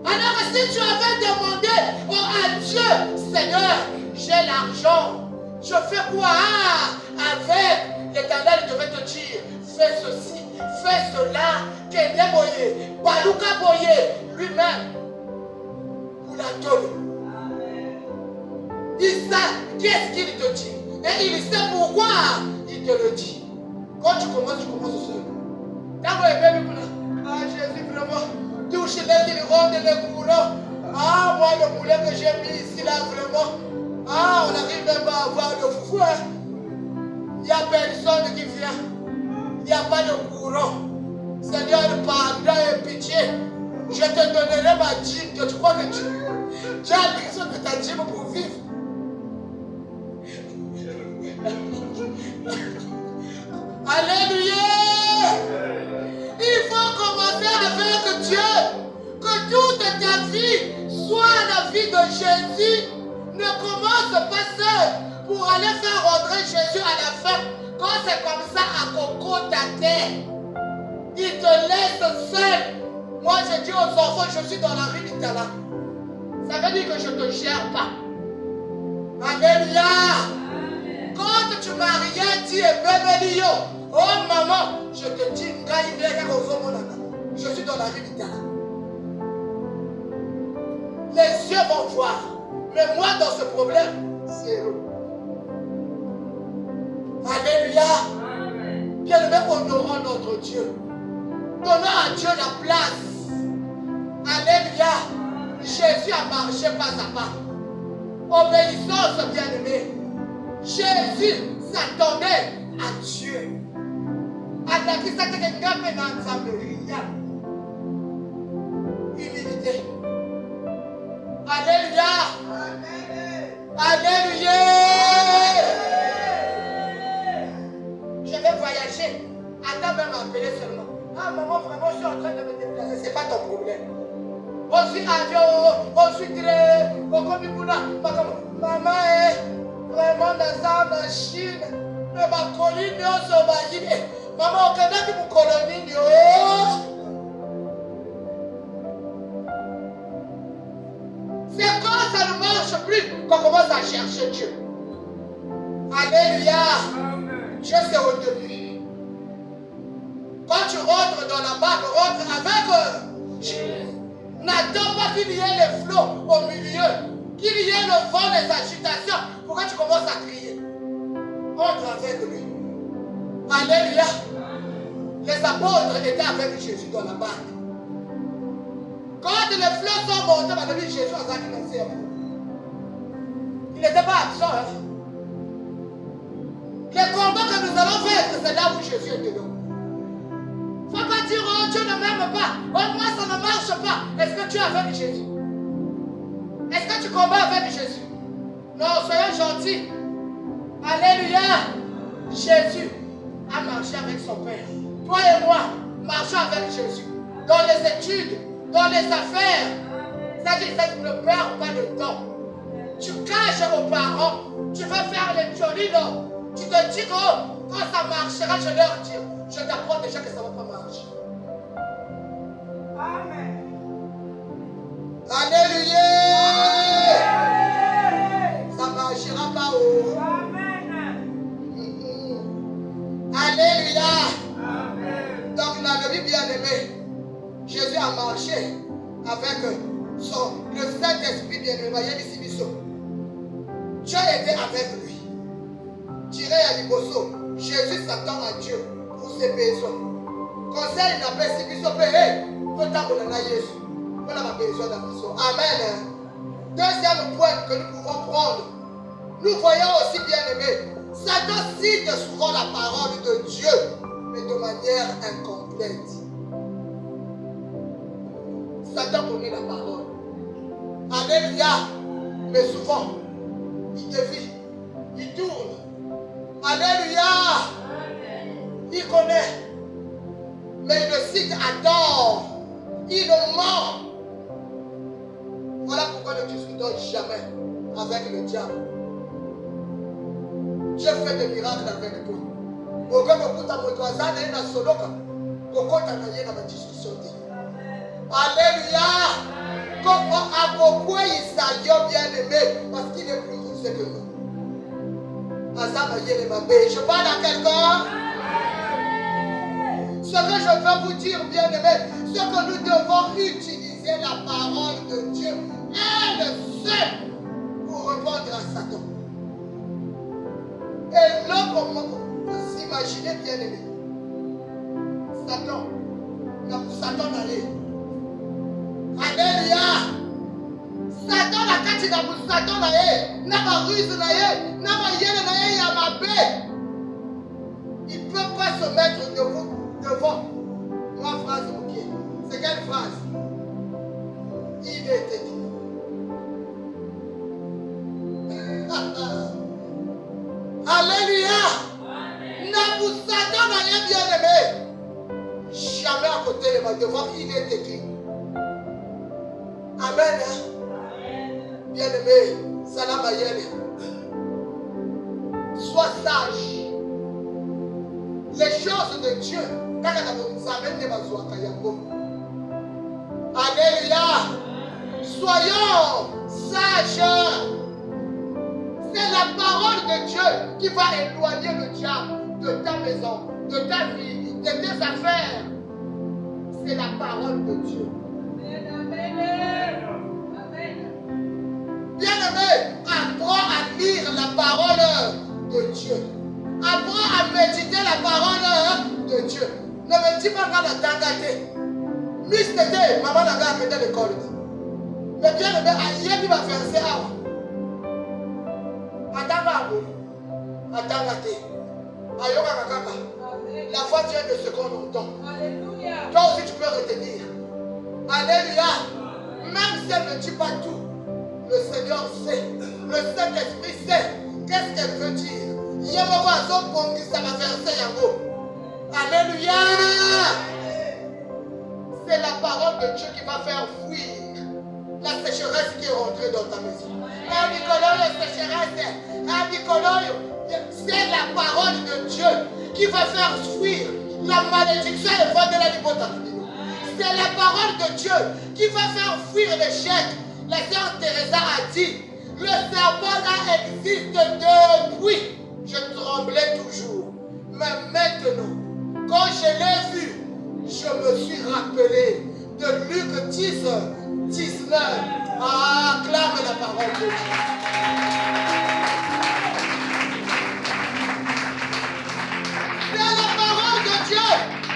Alors que si tu avais demandé à Dieu, Seigneur, j'ai l'argent, je fais quoi avec? L'Éternel devait te dire, fais ceci, fais cela, Kende Boye, Baluka Boye, lui-même, pour la donner. Il sait qu'est-ce qu'il te dit. Et il sait pourquoi il te le dit. Quand tu commences seul. Jésus, vraiment, touche les qui rendent les couleurs. Moi, le poulet que j'ai mis ici, là, vraiment. On n'arrive même pas à avoir le foufou. Il n'y a personne qui vient. Il n'y a pas de courant. Seigneur, pardon et pitié. Je te donnerai ma dîme. Tu crois que tu as besoin de ta dîme pour vivre? Alléluia! Il faut commencer avec Dieu. Que toute ta vie soit la vie de Jésus. Ne commence pas seul pour aller faire rentrer Jésus à la fin. Quand c'est comme ça à Coco ta terre, il te laisse seul. Moi je dis aux enfants, je suis dans la rue d'Itala. Ça veut dire que je ne te gère pas. Alléluia! Quand tu m'as rien dit, bébé, oh maman, je te dis, je suis dans la rue d'Itala. Les yeux vont voir. Mais moi, dans ce problème, c'est eux. Alléluia. Bien-aimé, honorons notre Dieu. Donnons à Dieu la place. Alléluia. Jésus a marché pas à pas. Obéissance, bien-aimé. Jésus s'attendait à Dieu. Humilité. Alléluia. Alléluia. Je vais voyager. Attends même m'appeler seulement. Maman, vraiment, je suis en train de me déplacer. C'est pas ton problème. On suit avion, on suit très. Maman est vraiment dans sa machine. Mais ma colline, on se va. Maman, on connaît que mon colonie. C'est quand ça ne marche plus qu'on commence à chercher Dieu. Alléluia. Dieu, c'est au début. Quand tu rentres dans la barque, rentre avec Dieu. N'attends pas qu'il y ait les flots au milieu, qu'il y ait le vent des agitations pour que tu commences à crier. Entre avec lui. Alléluia. Les apôtres étaient avec Jésus dans la barque. Quand les flots sont montés, ma vie, Jésus a dit merci à vous. Il n'était pas absent. Les combats que nous allons faire, c'est là où Jésus est dedans. Il ne faut pas dire, oh Dieu ne m'aime pas, oh moi ça ne marche pas. Est-ce que tu es avec Jésus? Est-ce que tu combats avec Jésus? Non, soyons gentils. Alléluia. Jésus a marché avec son Père. Toi et moi, marchons avec Jésus. Dans les études, dans les affaires. C'est-à-dire que tu ne perds pas de temps. Tu caches aux parents, tu vas faire les jolis, non. Tu te dis que quand ça marchera, je leur dis, je t'apprends déjà que ça ne va pas marcher. Amen. Alléluia. Ça ne marchera pas. Amen. Alléluia. Amen. Donc dans le vie bien-aimé, Jésus a marché avec le Saint-Esprit bien-aimé. Dieu était avec lui. Tiré à Liboso, Jésus s'attend à Dieu pour ses besoins. Conseil n'a pas si vous payez, tout le temps on a Jésus. On a besoin de la mission. Amen. Deuxième point que nous pouvons prendre. Nous voyons aussi bien aimé. Satan cite souvent la parole de Dieu, mais de manière incomplète. Satan connaît la parole. Alléluia. Mais souvent, il dévie, il tourne. Alléluia. Il connaît. Mais il le cite à tort. Il le ment. Voilà pourquoi ne discutons jamais avec le diable. Dieu fait des miracles avec toi. Alléluia. Comment à pourquoi il s'aille bien aimé? Parce qu'il est plus riche que nous. Je parle à quelqu'un. Ce que je veux vous dire, bien aimé, c'est que nous devons utiliser la parole de Dieu, elle seule, pour répondre à Satan. Et là, comment vous imaginez, bien aimé, Satan allait. Alléluia. Satan la kati na Satan na ye, na ba ruse na ye, na ba yele na ye ya mabe. Il ne peut pas se mettre devant. Ma phrase, ok. C'est quelle phrase? Il est dit. Alléluia. Satan n'a rien bien aimé. Jamais à côté de ma devant, il est écrit. Amen. Bien aimé, salam ayel. Sois sage. Les choses de Dieu. Alléluia. Soyons sages. C'est la parole de Dieu qui va éloigner le diable de ta maison, de ta vie, de tes affaires. C'est la parole de Dieu. Bien-aimé, apprends à lire la parole de Dieu. Apprends à méditer la parole de Dieu. Ne me dis pas quand la tangate. Miss Tété, maman n'a pas arrêté l'école. Mais bien-aimé, aïe, il va faire ça. La foi vient de ce qu'on entend. Toi aussi tu peux retenir. Alléluia. Même si elle ne dit pas tout, le Seigneur sait. Le Saint-Esprit sait. Qu'est-ce qu'elle veut dire? Alléluia. C'est la parole de Dieu qui va faire fuir la sécheresse qui est rentrée dans ta maison. C'est la parole de Dieu qui va faire fuir la malédiction et vendre la liberté. C'est la parole de Dieu qui va faire fuir l'échec. La sœur Teresa a dit, le serpent là existe depuis. Je tremblais toujours. Mais maintenant, quand je l'ai vu, je me suis rappelé de Luc 10, 19. Acclame la parole de Dieu. C'est la parole de Dieu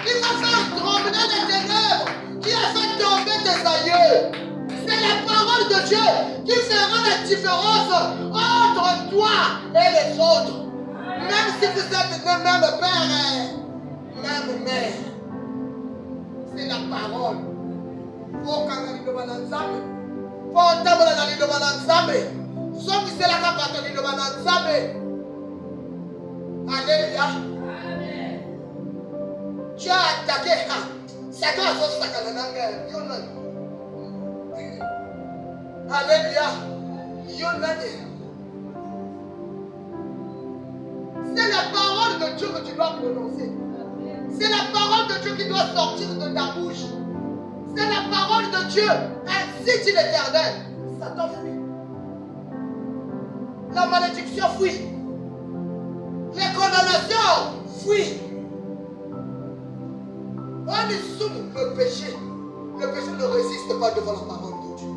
qui va faire trembler les ténèbres, qui a fait tomber tes aïeux. C'est la parole de Dieu qui fera la différence entre toi et les autres. Même si vous êtes le même père, même mère. C'est la parole. Alléluia. Tu as attaqué. Alléluia. C'est la parole de Dieu que tu dois prononcer. C'est la parole de Dieu qui doit sortir de ta bouche. C'est la parole de Dieu. Ainsi dit l'Éternel. Satan fuit. La malédiction fuit. Les condamnations fuient. On est sous le péché. Le péché ne résiste pas devant la parole de Dieu.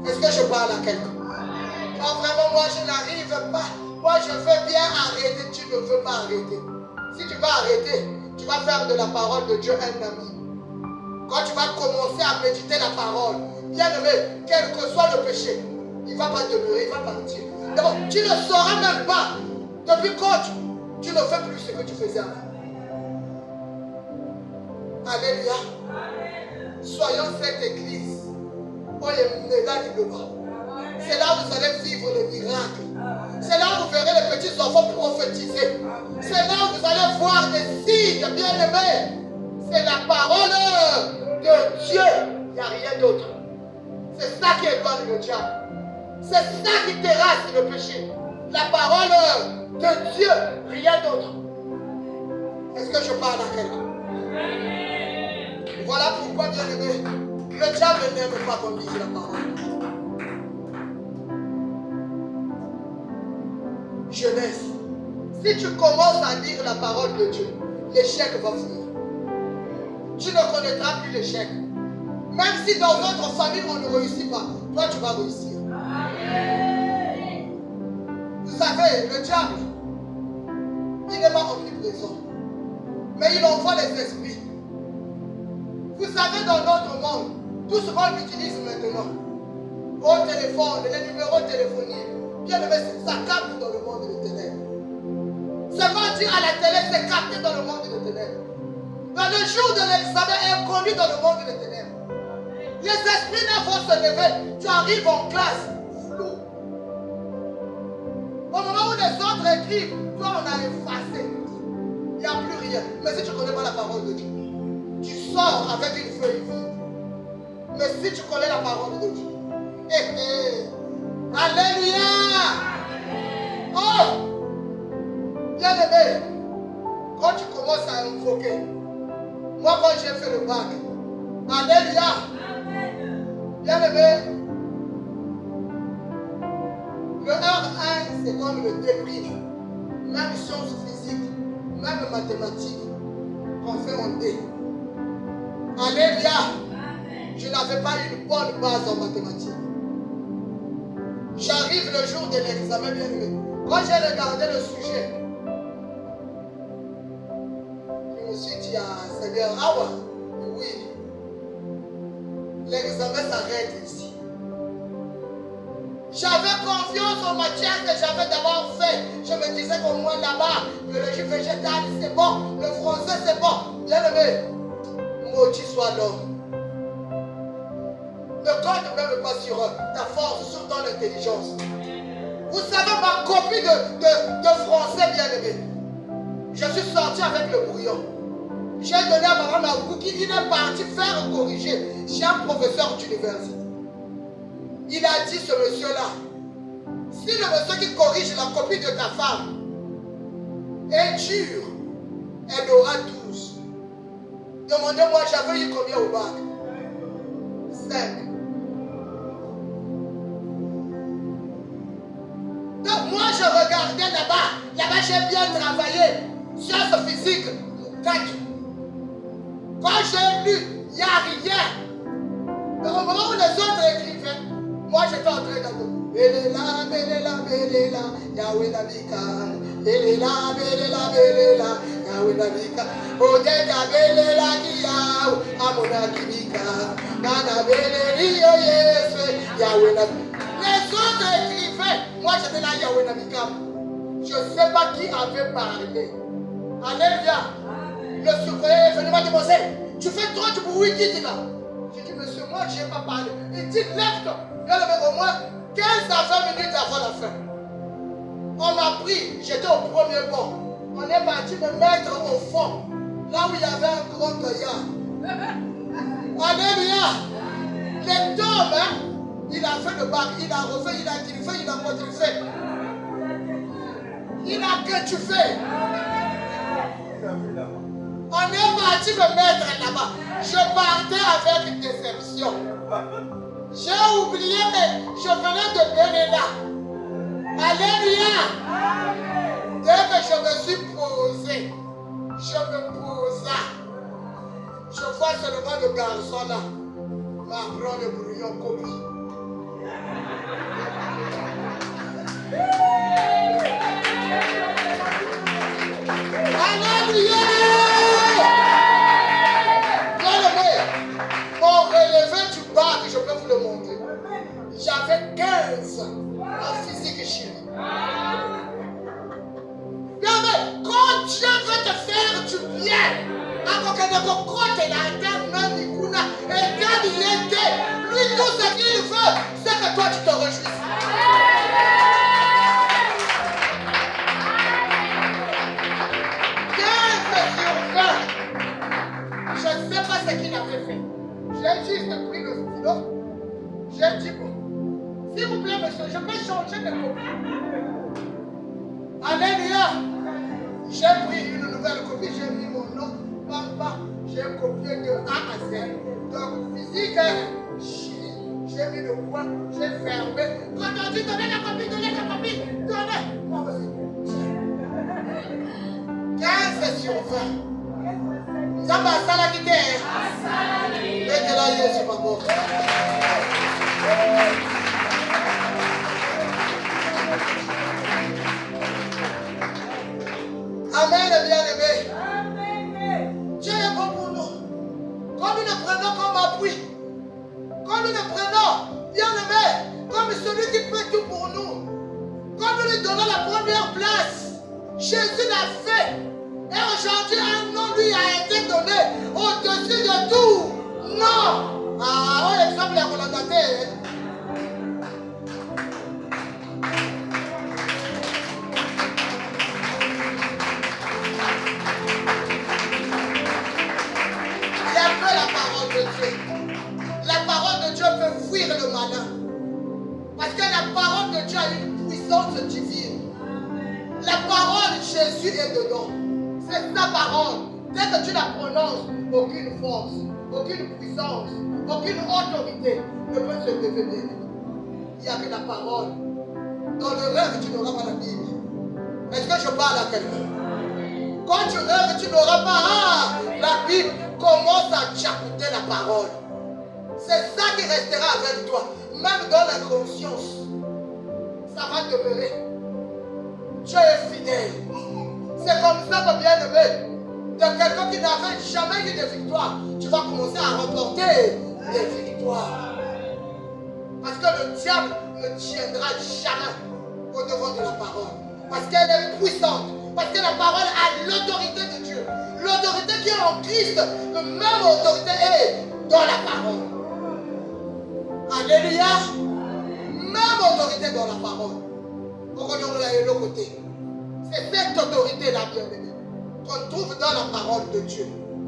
Est-ce que je parle à quelqu'un? Quand vraiment moi je n'arrive pas. Moi je veux bien arrêter. Tu ne veux pas arrêter. Si tu vas arrêter, tu vas faire de la parole de Dieu un ami. Quand tu vas commencer à méditer la parole, bien aimé, quel que soit le péché, il ne va pas demeurer, il va partir. D'abord, tu ne sauras même pas depuis quand tu ne fais plus ce que tu faisais avant. Alléluia. Soyons cette église. C'est là où vous allez vivre les miracles. C'est là où vous verrez les petits enfants prophétiser. C'est là où vous allez voir des signes bien-aimés. C'est la parole de Dieu. Il n'y a rien d'autre. C'est ça qui éloigne le diable. C'est ça qui terrasse le péché. La parole de Dieu, rien d'autre. Est-ce que je parle à quelqu'un? Voilà pourquoi, bien aimé, le diable n'aime pas qu'on dise la parole. Jeunesse, si tu commences à lire la parole de Dieu, l'échec va venir. Tu ne connaîtras plus l'échec. Même si dans votre famille on ne réussit pas, toi tu vas réussir. Vous savez, le diable, il n'est pas omniprésent, mais il envoie les esprits. Vous savez, dans notre monde, tout ce qu'on utilise maintenant, au téléphone, les numéros téléphoniques, bien aimé, ça capte dans le monde des ténèbres. Ce qu'on dit à la télé, c'est capté dans le monde des ténèbres. Dans le jour de l'examen est connu dans le monde des ténèbres. Les esprits vont se lever. Tu arrives en classe, flou. Au moment où les autres écrivent, toi on a effacé. Il n'y a plus rien. Mais si tu ne connais pas la parole de Dieu, tu sors avec une feuille vide. Mais si tu connais la parole de Dieu, alléluia! Oh! Bien aimé, quand tu commences à invoquer, moi quand j'ai fait le bac, alléluia! Bien aimé, le R1 c'est comme le déprime. Même sciences physiques, même mathématiques, qu'on fait en D. Alléluia! Je n'avais pas une bonne base en mathématiques. J'arrive le jour de l'examen, bien aimé. Quand j'ai regardé le sujet, je me suis dit, ah Seigneur, ah ouais, oui, l'examen s'arrête ici. J'avais confiance en matière que j'avais d'abord fait. Je me disais qu'au moins là-bas, biologie végétale, c'est bon, le français, c'est bon. Bien aimé, maudit soit l'homme. Ne compte même pas sur ta force, sur ton intelligence. Vous savez, ma copie de français, bien aimé, je suis sorti avec le brouillon. J'ai donné à maman Maoukou qui est parti faire corriger chez un professeur d'université. Il a dit, ce monsieur-là, si le monsieur qui corrige la copie de ta femme est dur, elle aura 12. Demandez-moi, j'avais eu combien au bac? 5. Donc moi je regardais là-bas. Là-bas j'ai bien travaillé. Sciences physiques, 4. Quand j'ai lu, il n'y a rien. Donc au moment où les autres écrivaient, moi j'étais en train d'entendre. Belela, belela, belela, Yahweh Nabika. Belela, belela, belela, Yahweh Nabika. Odeka belela kiyaw, amona kibika. Nana beleli yo Yesu, Yahweh Nabika. Les autres écrivaient, moi j'étais là, Yahweh Nabika. Je ne sais pas qui avait parlé. Alléluia. Le surveillant est venu m'a demandé, tu fais trop de bruit, qui dit là? J'ai dit, monsieur, moi je n'ai pas parlé. Il dit, lève-toi. Il avait au moins 15 à 20 minutes avant la fin. On m'a pris, j'étais au premier banc. On est parti me mettre au fond, là où il y avait un grand gaillard. Alléluia. Les tombes, hein, il a fait le bac, il a refait, il a fait, il a continué. Il a que tu fais. On est parti me mettre là-bas. Je partais avec déception. J'ai oublié que je venais de donner là. Alléluia. Dès que je me suis posé, je me posa. Je vois seulement le garçon là. M'apprend le brouillon copie. Alléluia. Mon relevé du bac, je peux vous le montrer. J'avais 15 en physique et chimie. Mais quand Dieu veut te faire du bien, avant que ne compte la terre, même et quand il était, lui tout ce qu'il veut, c'est que toi tu te réjouisses. Je ne sais pas ce qu'il avait fait. J'ai juste pris le stylo. J'ai dit, bon, s'il vous plaît, monsieur, je peux changer de copie. Alléluia. J'ai pris une nouvelle copie, j'ai mis mon nom. Papa, j'ai copié de A à Z. Donc, physique, j'ai mis le coin, j'ai fermé. Quand on dit donnez la copie, donnez. Moi aussi. 15 sur 20. Zamba Sala Kite. Mettez la yeux sur ma bouche. Amen, bien-aimé. Dieu est bon pour nous. Quand nous le prenons comme appui, quand nous le prenons, bien-aimé, comme celui qui fait tout pour nous, quand nous lui donnons la première place, Jésus l'a fait. Et aujourd'hui, un nom lui a été donné au-dessus de tout. Non. Ah, oui, exemple, la volonté. La parole de Dieu peut fuir le malin. Parce que la parole de Dieu a une puissance divine. La parole de Jésus est dedans. C'est sa parole. Dès que tu la prononces, aucune force, aucune puissance, aucune autorité ne peut se devenir. Il n'y a que la parole. Dans le rêve, tu n'auras pas la Bible. Est-ce que je parle à quelqu'un? Quand tu rêves, tu n'auras pas la Bible. Commence à tchapouter la parole. C'est ça qui restera avec toi. Même dans l'inconscience, ça va demeurer. Dieu est fidèle. C'est comme ça que, bien-aimé, de quelqu'un qui n'avait jamais eu de victoire, tu vas commencer à remporter des victoires. Parce que le diable ne tiendra jamais au devant de la parole. Parce qu'elle est puissante. Parce que la parole a l'autorité de Dieu. L'autorité qui est en Christ, la même autorité est dans la parole. Alléluia. Même autorité dans la parole. C'est cette autorité-là, bien-aimée, qu'on trouve dans la parole de Dieu.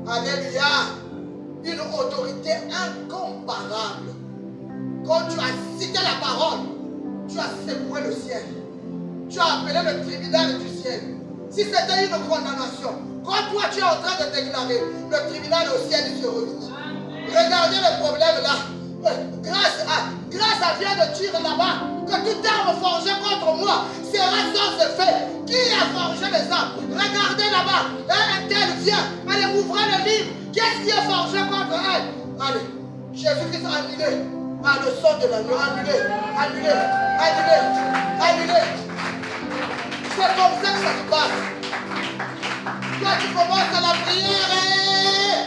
Alléluia. Une autorité incomparable. Quand tu as cité la parole, tu as secoué le ciel. Tu as appelé le tribunal du ciel. Si c'était une condamnation, quand toi tu es en train de déclarer, le tribunal au ciel se réunit. Regardez le problème là. Grâce à vient de dire là-bas que toute arme forgée contre moi sera sans effet. Qui a forgé les armes? Regardez là-bas. Un tel vient. Allez, ouvrez le livre. Qu'est-ce qui est forgé contre elle? Allez, Jésus-Christ a annulé. Ah, le sang de l'agneau, annulé. C'est comme ça que ça se passe. Toi, tu commences à la prière.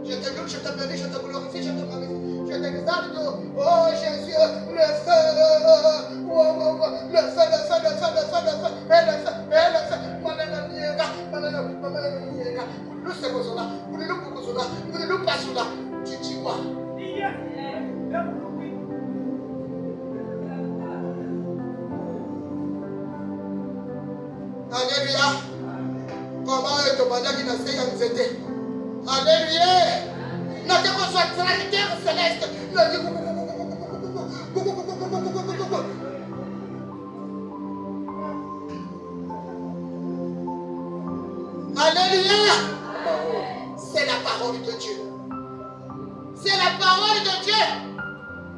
Je te loue, je te bénis, je te glorifie, je te magnifie. Je t'exalte. Oh Jésus, le feu. Le feu. Tu dis quoi? Alléluia. Comment est ton mandat qui n'a fait qu'à nous aider? Alléluia. Notre qu'on soit traditeur céleste. Alléluia. C'est la parole de Dieu. C'est la parole de Dieu.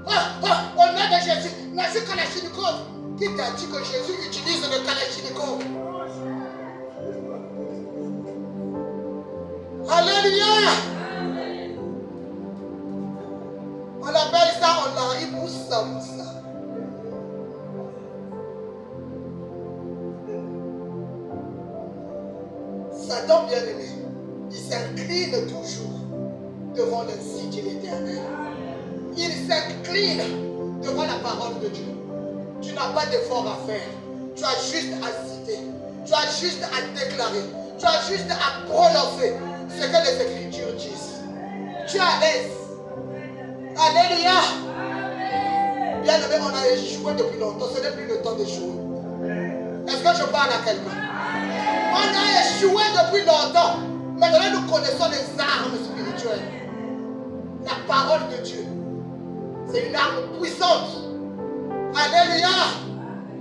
Au nom de Jésus. Merci Kalachnikov. Qui t'a dit que Jésus utilise le Kalachnikov? Alléluia. On appelle ça, on l'a ri Moussa. Satan, bien-aimé, il s'incline toujours devant le signe de l'Éternel. Il s'incline devant la parole de Dieu. Tu n'as pas d'effort à faire. Tu as juste à citer. Tu as juste à déclarer. Tu as juste à prononcer ce que les Écritures disent. Tu es à l'aise. Alléluia. Bien-aimé, on a échoué depuis longtemps. Ce n'est plus le temps d'échouer. Est-ce que je parle à quelqu'un? On a échoué depuis longtemps. Maintenant, nous connaissons les armes spirituelles. La parole de Dieu, c'est une arme puissante. Alléluia.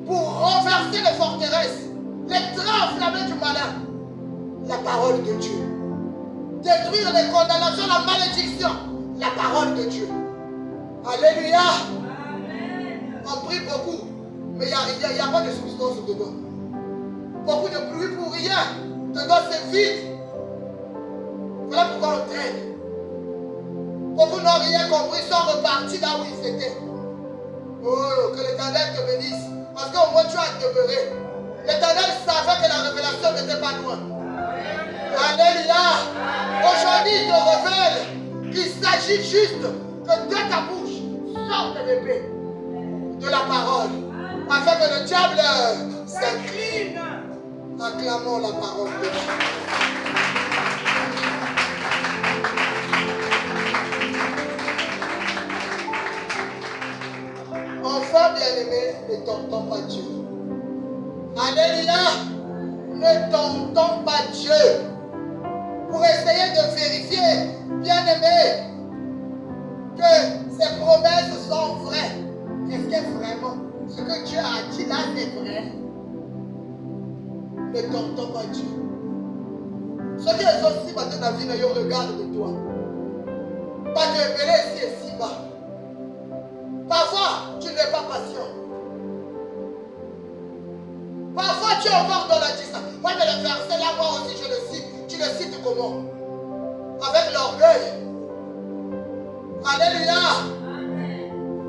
Pour renverser les forteresses, les trains enflammés du malin. La parole de Dieu. détruire les condamnations, la malédiction. La parole de Dieu. Alléluia. On prie beaucoup, mais il n'y a pas de substance dedans. Beaucoup de bruit pour rien. Dedans c'est vide. Voilà pourquoi on traîne. Beaucoup n'ont rien compris, sont repartis là où ils étaient. Oh, que l'Éternel te bénisse. Parce qu'au moins tu as demeuré. L'Éternel savait que la révélation n'était pas loin. Alléluia. Aujourd'hui, il te révèle qu'il s'agit juste que de ta bouche sorte l'épée de la parole. Afin que le diable s'incline. Acclamons la parole de Dieu. Enfant bien-aimé, ne tentons pas Dieu. Alléluia. Ne tentons pas Dieu. Pour essayer de vérifier, bien-aimé, que ces promesses sont vraies. Est-ce que vraiment ce que Dieu a dit là c'est vrai? Ne tentons pas Dieu. Ce qui est aussi matin dans la vie, regarde de toi. Pas de mêler ici et si bas. Parfois, tu n'es pas patient. Parfois, tu es encore dans la distance. Moi, mais le verset là, moi aussi, je le cite. Tu le cites comment? Avec l'orgueil. Alléluia.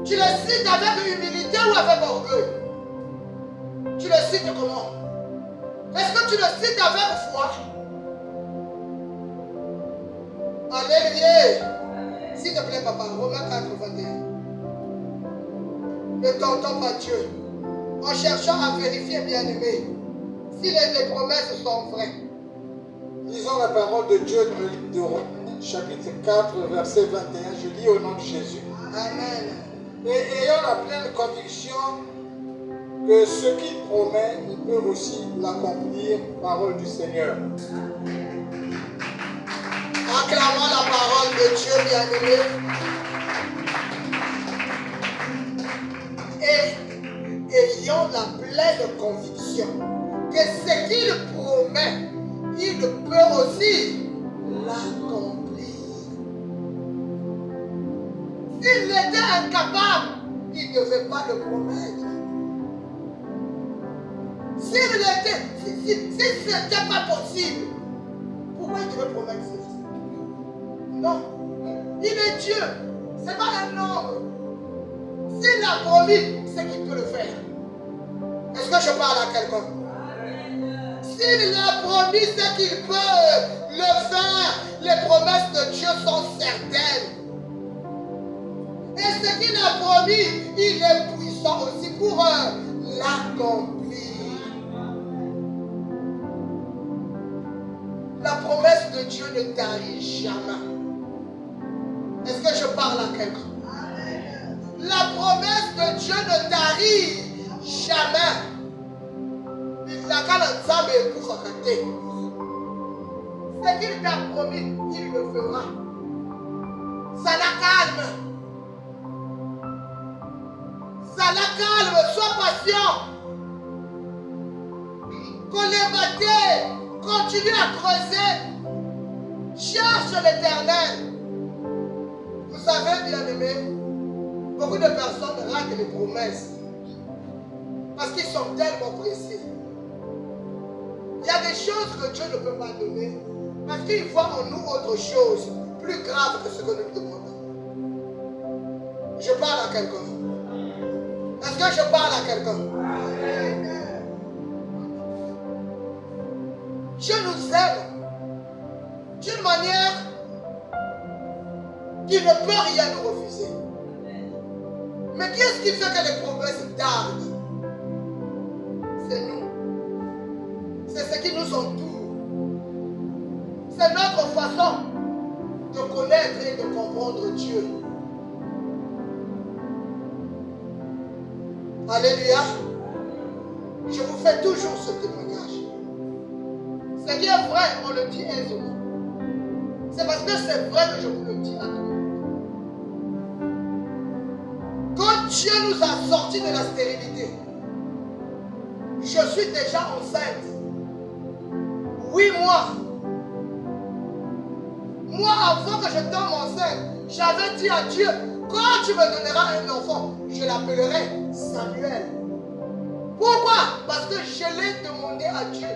Tu le cites avec humilité ou avec orgueil? Tu le cites comment? Est-ce que tu le cites avec foi? Alléluia. S'il te plaît, papa, Romains 4, 21. Ne tentons pas Dieu en cherchant à vérifier, bien-aimé, si les promesses sont vraies.
Lisons la parole de Dieu dans le livre de Romains, chapitre 4, verset 21. Je lis au nom de Jésus.
Amen.
Et ayant la pleine conviction que ce qu'il promet, il peut aussi l'accomplir, parole du Seigneur.
Acclamons la parole de Dieu, bien-aimé. Et ayant la pleine conviction que ce qu'il promet, il peut aussi l'accomplir. S'il était incapable, il ne devait pas le promettre. Si ce n'était pas possible, pourquoi il devait promettre ceci? Non. Il est Dieu. Ce n'est pas un homme. S'il a promis, c'est qu'il peut le faire. Est-ce que je parle à quelqu'un? S'il a promis, c'est qu'il peut le faire. Les promesses de Dieu sont certaines. Et ce qu'il a promis, il est puissant aussi pour l'accomplir. La promesse de Dieu ne tarit jamais. Est-ce que je parle à quelqu'un? La promesse de Dieu ne tarit jamais. Ce qu'il t'a promis, il le fera. Ça la calme. Ça la calme. Sois patient. Collébater. Continue à creuser. Cherche l'Éternel. Vous savez, bien-aimés, beaucoup de personnes ratent les promesses parce qu'ils sont tellement pressés. Il y a des choses que Dieu ne peut pas donner parce qu'il voit en nous autre chose plus grave que ce que nous demandons. Je parle à quelqu'un. Est-ce que je parle à quelqu'un? Dieu nous aime d'une manière qui ne peut rien nous refuser. Mais qu'est-ce qui fait que les promesses tardent? C'est nous. C'est ce qui nous entoure. C'est notre façon de connaître et de comprendre Dieu. Alléluia. Je vous fais toujours ce témoignage. Ce qui est vrai, on le dit aisément. C'est parce que c'est vrai que je vous le dis à tous. Quand Dieu nous a sortis de la stérilité, je suis déjà enceinte. 8 mois. Moi, avant que je tombe enceinte, j'avais dit à Dieu, quand tu me donneras un enfant, je l'appellerai Samuel. Pourquoi? Parce que je l'ai demandé à Dieu.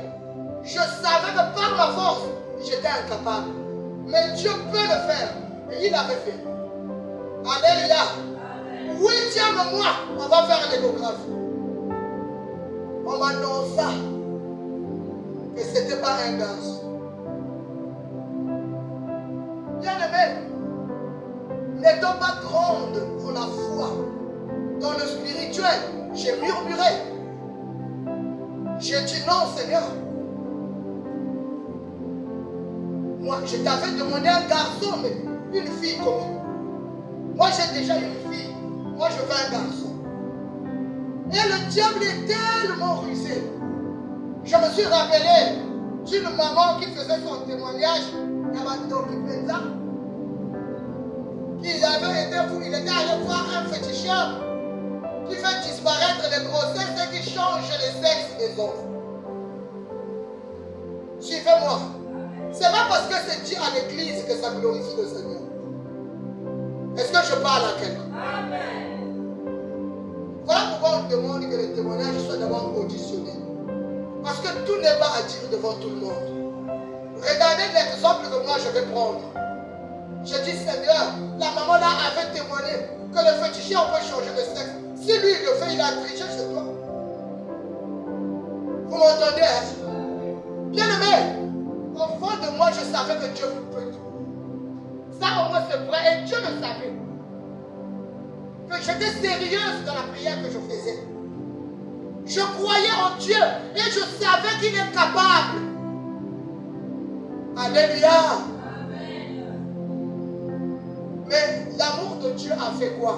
Je savais que par ma force, j'étais incapable. Mais Dieu peut le faire. Et il l'avait fait. Alléluia. 8e mois, on va faire l'échographie. On m'annonça que ce n'était pas un garçon. Bien-aimé, n'étant pas grande pour la foi, dans le spirituel, j'ai murmuré. J'ai dit non, Seigneur. Moi, je t'avais demandé un garçon, mais une fille commune. Moi, j'ai déjà une fille. Moi, je veux un garçon. Et le diable est tellement rusé. Je me suis rappelé d'une maman qui faisait son témoignage. Il était allé voir un féticheur qui fait disparaître les grossesses et qui change les sexes des enfants. Suivez-moi. C'est pas parce que c'est dit à l'église que ça glorifie le Seigneur. Est-ce que je parle à quelqu'un? Amen. Voilà pourquoi on demande que le témoignage soit d'abord auditionné. Parce que tout n'est pas à dire devant tout le monde. Regardez l'exemple que moi je vais prendre. Je dis, Seigneur, la maman là avait témoigné que le féticheur peut changer de sexe. Si lui le fait, il a triché chez toi. Vous m'entendez, hein? Bien aimé, au fond de moi, je savais que Dieu peut tout. Ça au moins c'est vrai, et Dieu le savait. Que j'étais sérieuse dans la prière que je faisais. Je croyais en Dieu et je savais qu'il est capable. Alléluia. Mais l'amour de Dieu a fait quoi?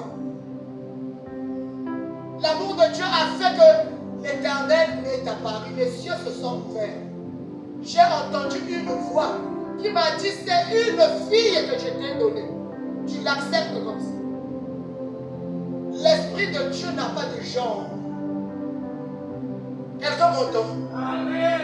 L'amour de Dieu a fait que l'Éternel est apparu, les cieux se sont ouverts. J'ai entendu une voix qui m'a dit, c'est une fille que je t'ai donnée. Tu l'acceptes comme ça. L'Esprit de Dieu n'a pas de genre. Quelqu'un m'entend? Amen.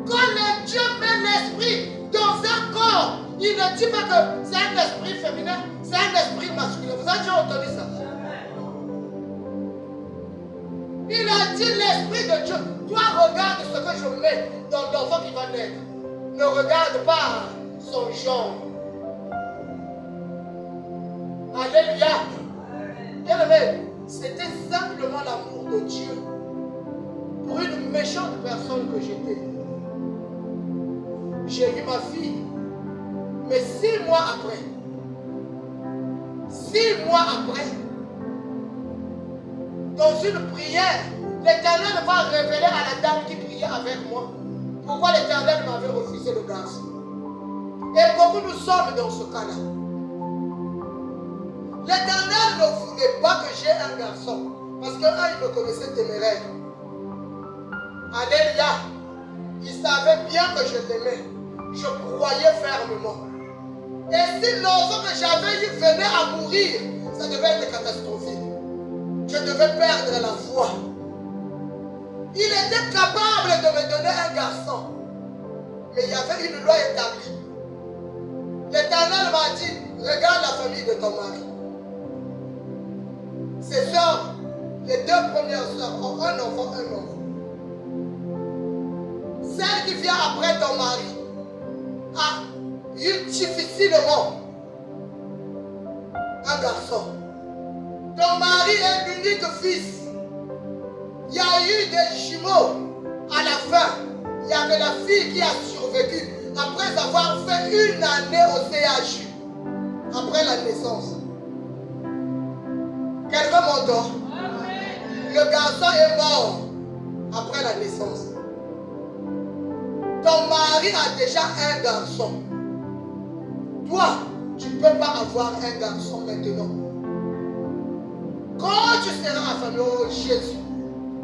Quand le Dieu met l'esprit dans un corps, il ne dit pas que c'est un esprit féminin, c'est un esprit masculin. Vous avez déjà entendu ça? Il a dit l'Esprit de Dieu. Toi, regarde ce que je mets dans l'enfant qui va naître. Ne regarde pas son genre. Alléluia. Bien aimé, c'était simplement l'amour de Dieu pour une méchante personne que j'étais. J'ai eu ma fille. Mais 6 mois après, dans une prière, l'Éternel va révéler à la dame qui priait avec moi pourquoi l'Éternel m'avait refusé le garçon. Et beaucoup nous sommes dans ce cas-là. L'Éternel ne voulait pas que j'aie un garçon parce que il me connaissait téméraire. Alléluia. Il savait bien que je l'aimais. Je croyais fermement. Et si l'enfant que j'avais eu venait à mourir, ça devait être catastrophique. Je devais perdre la foi. Il était capable de me donner un garçon. Mais il y avait une loi établie. L'Éternel m'a dit, regarde la famille de ton mari. Ses soeurs, les 2 premières soeurs ont un enfant. Celle qui vient après ton mari a eu difficilement un garçon. Ton mari est l'unique fils. Il y a eu des jumeaux. À la fin, il y avait la fille qui a survécu après avoir fait 1 année au CHU. Après la naissance. Quelqu'un m'entend? Le garçon est mort après la naissance. Ton mari a déjà un garçon. Toi, tu ne peux pas avoir un garçon maintenant. Quand tu seras affamé, oh Jésus,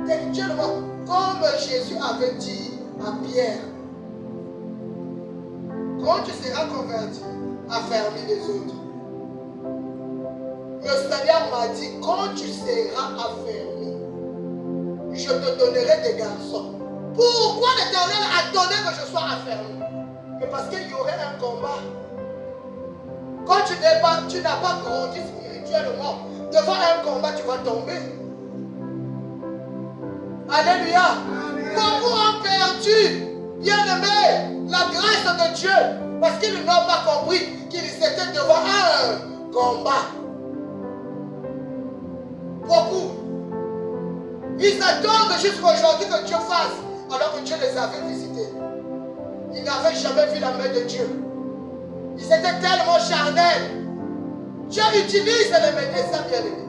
textuellement, comme Jésus avait dit à Pierre, quand tu seras converti, affermis les autres. Le Seigneur m'a dit, quand tu seras affermi, je te donnerai des garçons. Pourquoi l'Éternel attendait que je sois affermi? Mais parce qu'il y aurait un combat. Quand tu n'as pas grandi spirituellement, devant un combat, tu vas tomber. Alléluia. Beaucoup ont perdu, bien-aimé, la grâce de Dieu. Parce qu'ils n'ont pas compris qu'ils étaient devant un combat. Beaucoup. Ils attendent jusqu'à aujourd'hui que Dieu fasse, alors que Dieu les avait visités. Ils n'avaient jamais vu la main de Dieu. Ils étaient tellement charnels. Dieu utilise les médecins bien-aimés.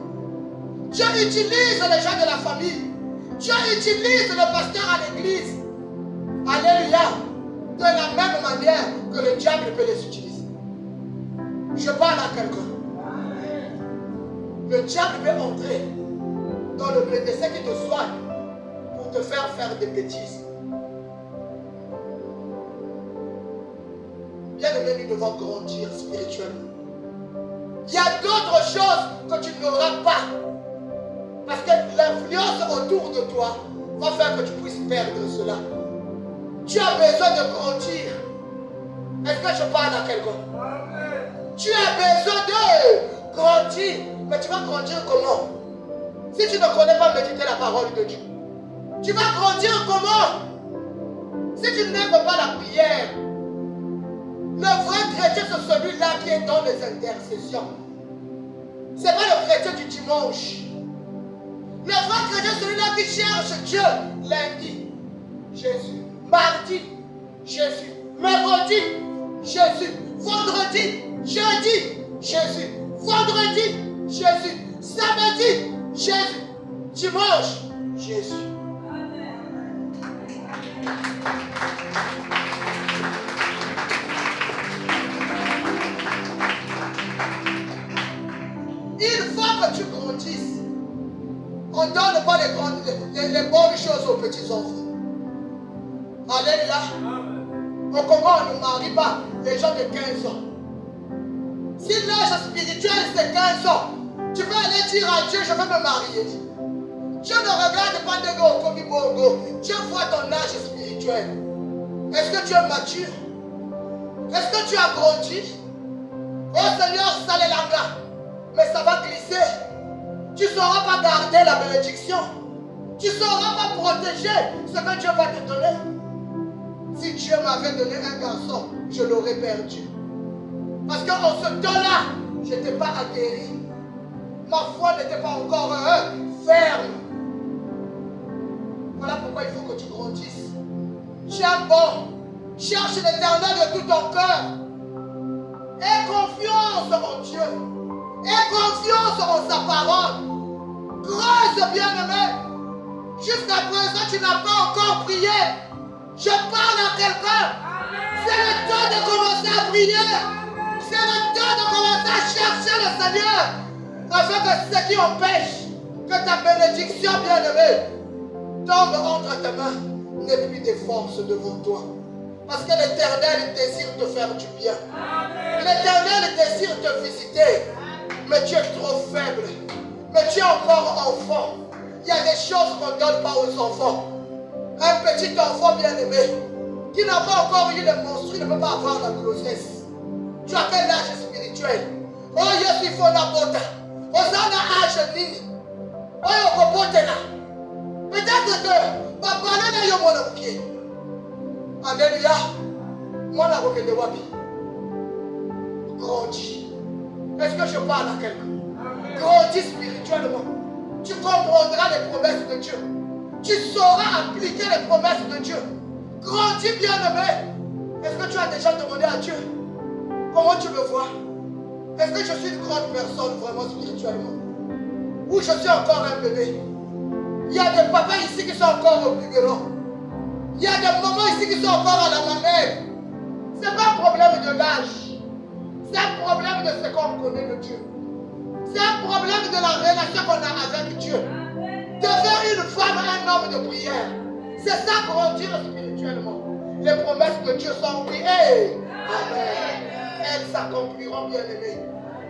Dieu utilise les gens de la famille. Dieu utilise le pasteur à l'église. Alléluia. De la même manière que le diable peut les utiliser. Je parle à quelqu'un. Le diable peut entrer dans le médecin qui te soigne pour te faire des bêtises. Bien-aimé, nous devons grandir spirituellement. Il y a d'autres choses que tu n'auras pas. Parce que l'influence autour de toi va faire que tu puisses perdre cela. Tu as besoin de grandir. Est-ce que je parle à quelqu'un? Tu as besoin de grandir. Mais tu vas grandir comment? Si tu ne connais pas méditer la parole de Dieu, tu vas grandir comment? Si tu n'aimes pas la prière, le vrai chrétien c'est celui-là qui est dans les intercessions. Ce n'est pas le chrétien du dimanche. Le vrai chrétien c'est celui-là qui cherche Dieu. Lundi, Jésus. Mardi, Jésus. Mercredi, Jésus. Vendredi, jeudi, Jésus. Vendredi, Jésus. Samedi, Jésus. Dimanche, Jésus. Il faut que tu grandisses. On ne donne pas les bonnes choses aux petits enfants. Alléluia. Au Congo, on ne marie pas les gens de 15 ans. Si l'âge spirituel c'est 15 ans, tu peux aller dire à Dieu, je veux me marier. Dieu ne regarde pas de go comme bongo. Dieu voit ton âge spirituel. Est-ce que tu es mature? Est-ce que tu as grandi? Oh Seigneur, ça les langas. Mais ça va glisser. Tu ne sauras pas garder la bénédiction. Tu ne sauras pas protéger ce que Dieu va te donner. Si Dieu m'avait donné un garçon, je l'aurais perdu. Parce qu'en ce temps-là, je n'étais pas aguerri. Ma foi n'était pas encore ferme. Voilà pourquoi il faut que tu grandisses. Tiens bon. Cherche l'Éternel de tout ton cœur. Aie confiance en Dieu. Aie confiance en sa parole. Creuse, bien-aimé. Jusqu'à présent, tu n'as pas encore prié. Je parle à quelqu'un. C'est le temps de commencer à prier. C'est le temps de commencer à chercher le Seigneur. Afin que ce qui empêche que ta bénédiction, bien-aimée, tombe entre tes mains, n'ait plus de force devant toi. Parce que l'Éternel désire te faire du bien. L'Éternel désire te visiter. Mais tu es trop faible. Mais tu es encore enfant. Il y a des choses qu'on ne donne pas aux enfants. Un petit enfant bien-aimé qui n'a pas encore eu le menstru ne peut pas avoir la grossesse. Tu as quel âge spirituel? Oh, je suis fonabota. Oh, ça n'a âge nini. Oh, je compote là. Peut-être que papa n'a eu mon pied. Alléluia. Moi, la roque de Wapi. Grandis. Est-ce que je parle à quelqu'un? Grandis spirituellement. Tu comprendras les promesses de Dieu. Tu sauras appliquer les promesses de Dieu. Grandis, bien-aimé. Est-ce que tu as déjà demandé à Dieu comment tu me vois? Est-ce que je suis une grande personne vraiment spirituellement? Ou je suis encore un bébé? Il y a des papas ici qui sont encore au biberon. Il y a des mamans ici qui sont encore à la mamelle. Ce n'est pas un problème de l'âge. C'est un problème de ce qu'on connaît de Dieu. C'est un problème de la relation qu'on a avec Dieu. Devenir une femme, un homme de prière. C'est ça, grandir spirituellement. Les promesses de Dieu sont oui. Amen. Elles s'accompliront, bien-aimé.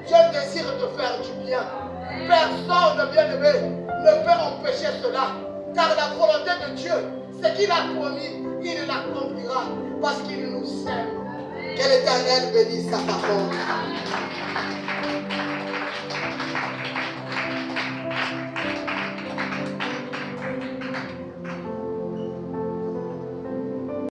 Dieu désire te faire du bien. Personne, bien-aimé, ne peut empêcher cela. Car la volonté de Dieu, ce qu'il a promis, il l'accomplira. Parce qu'il nous aime. Que l'Éternel bénisse sa parole.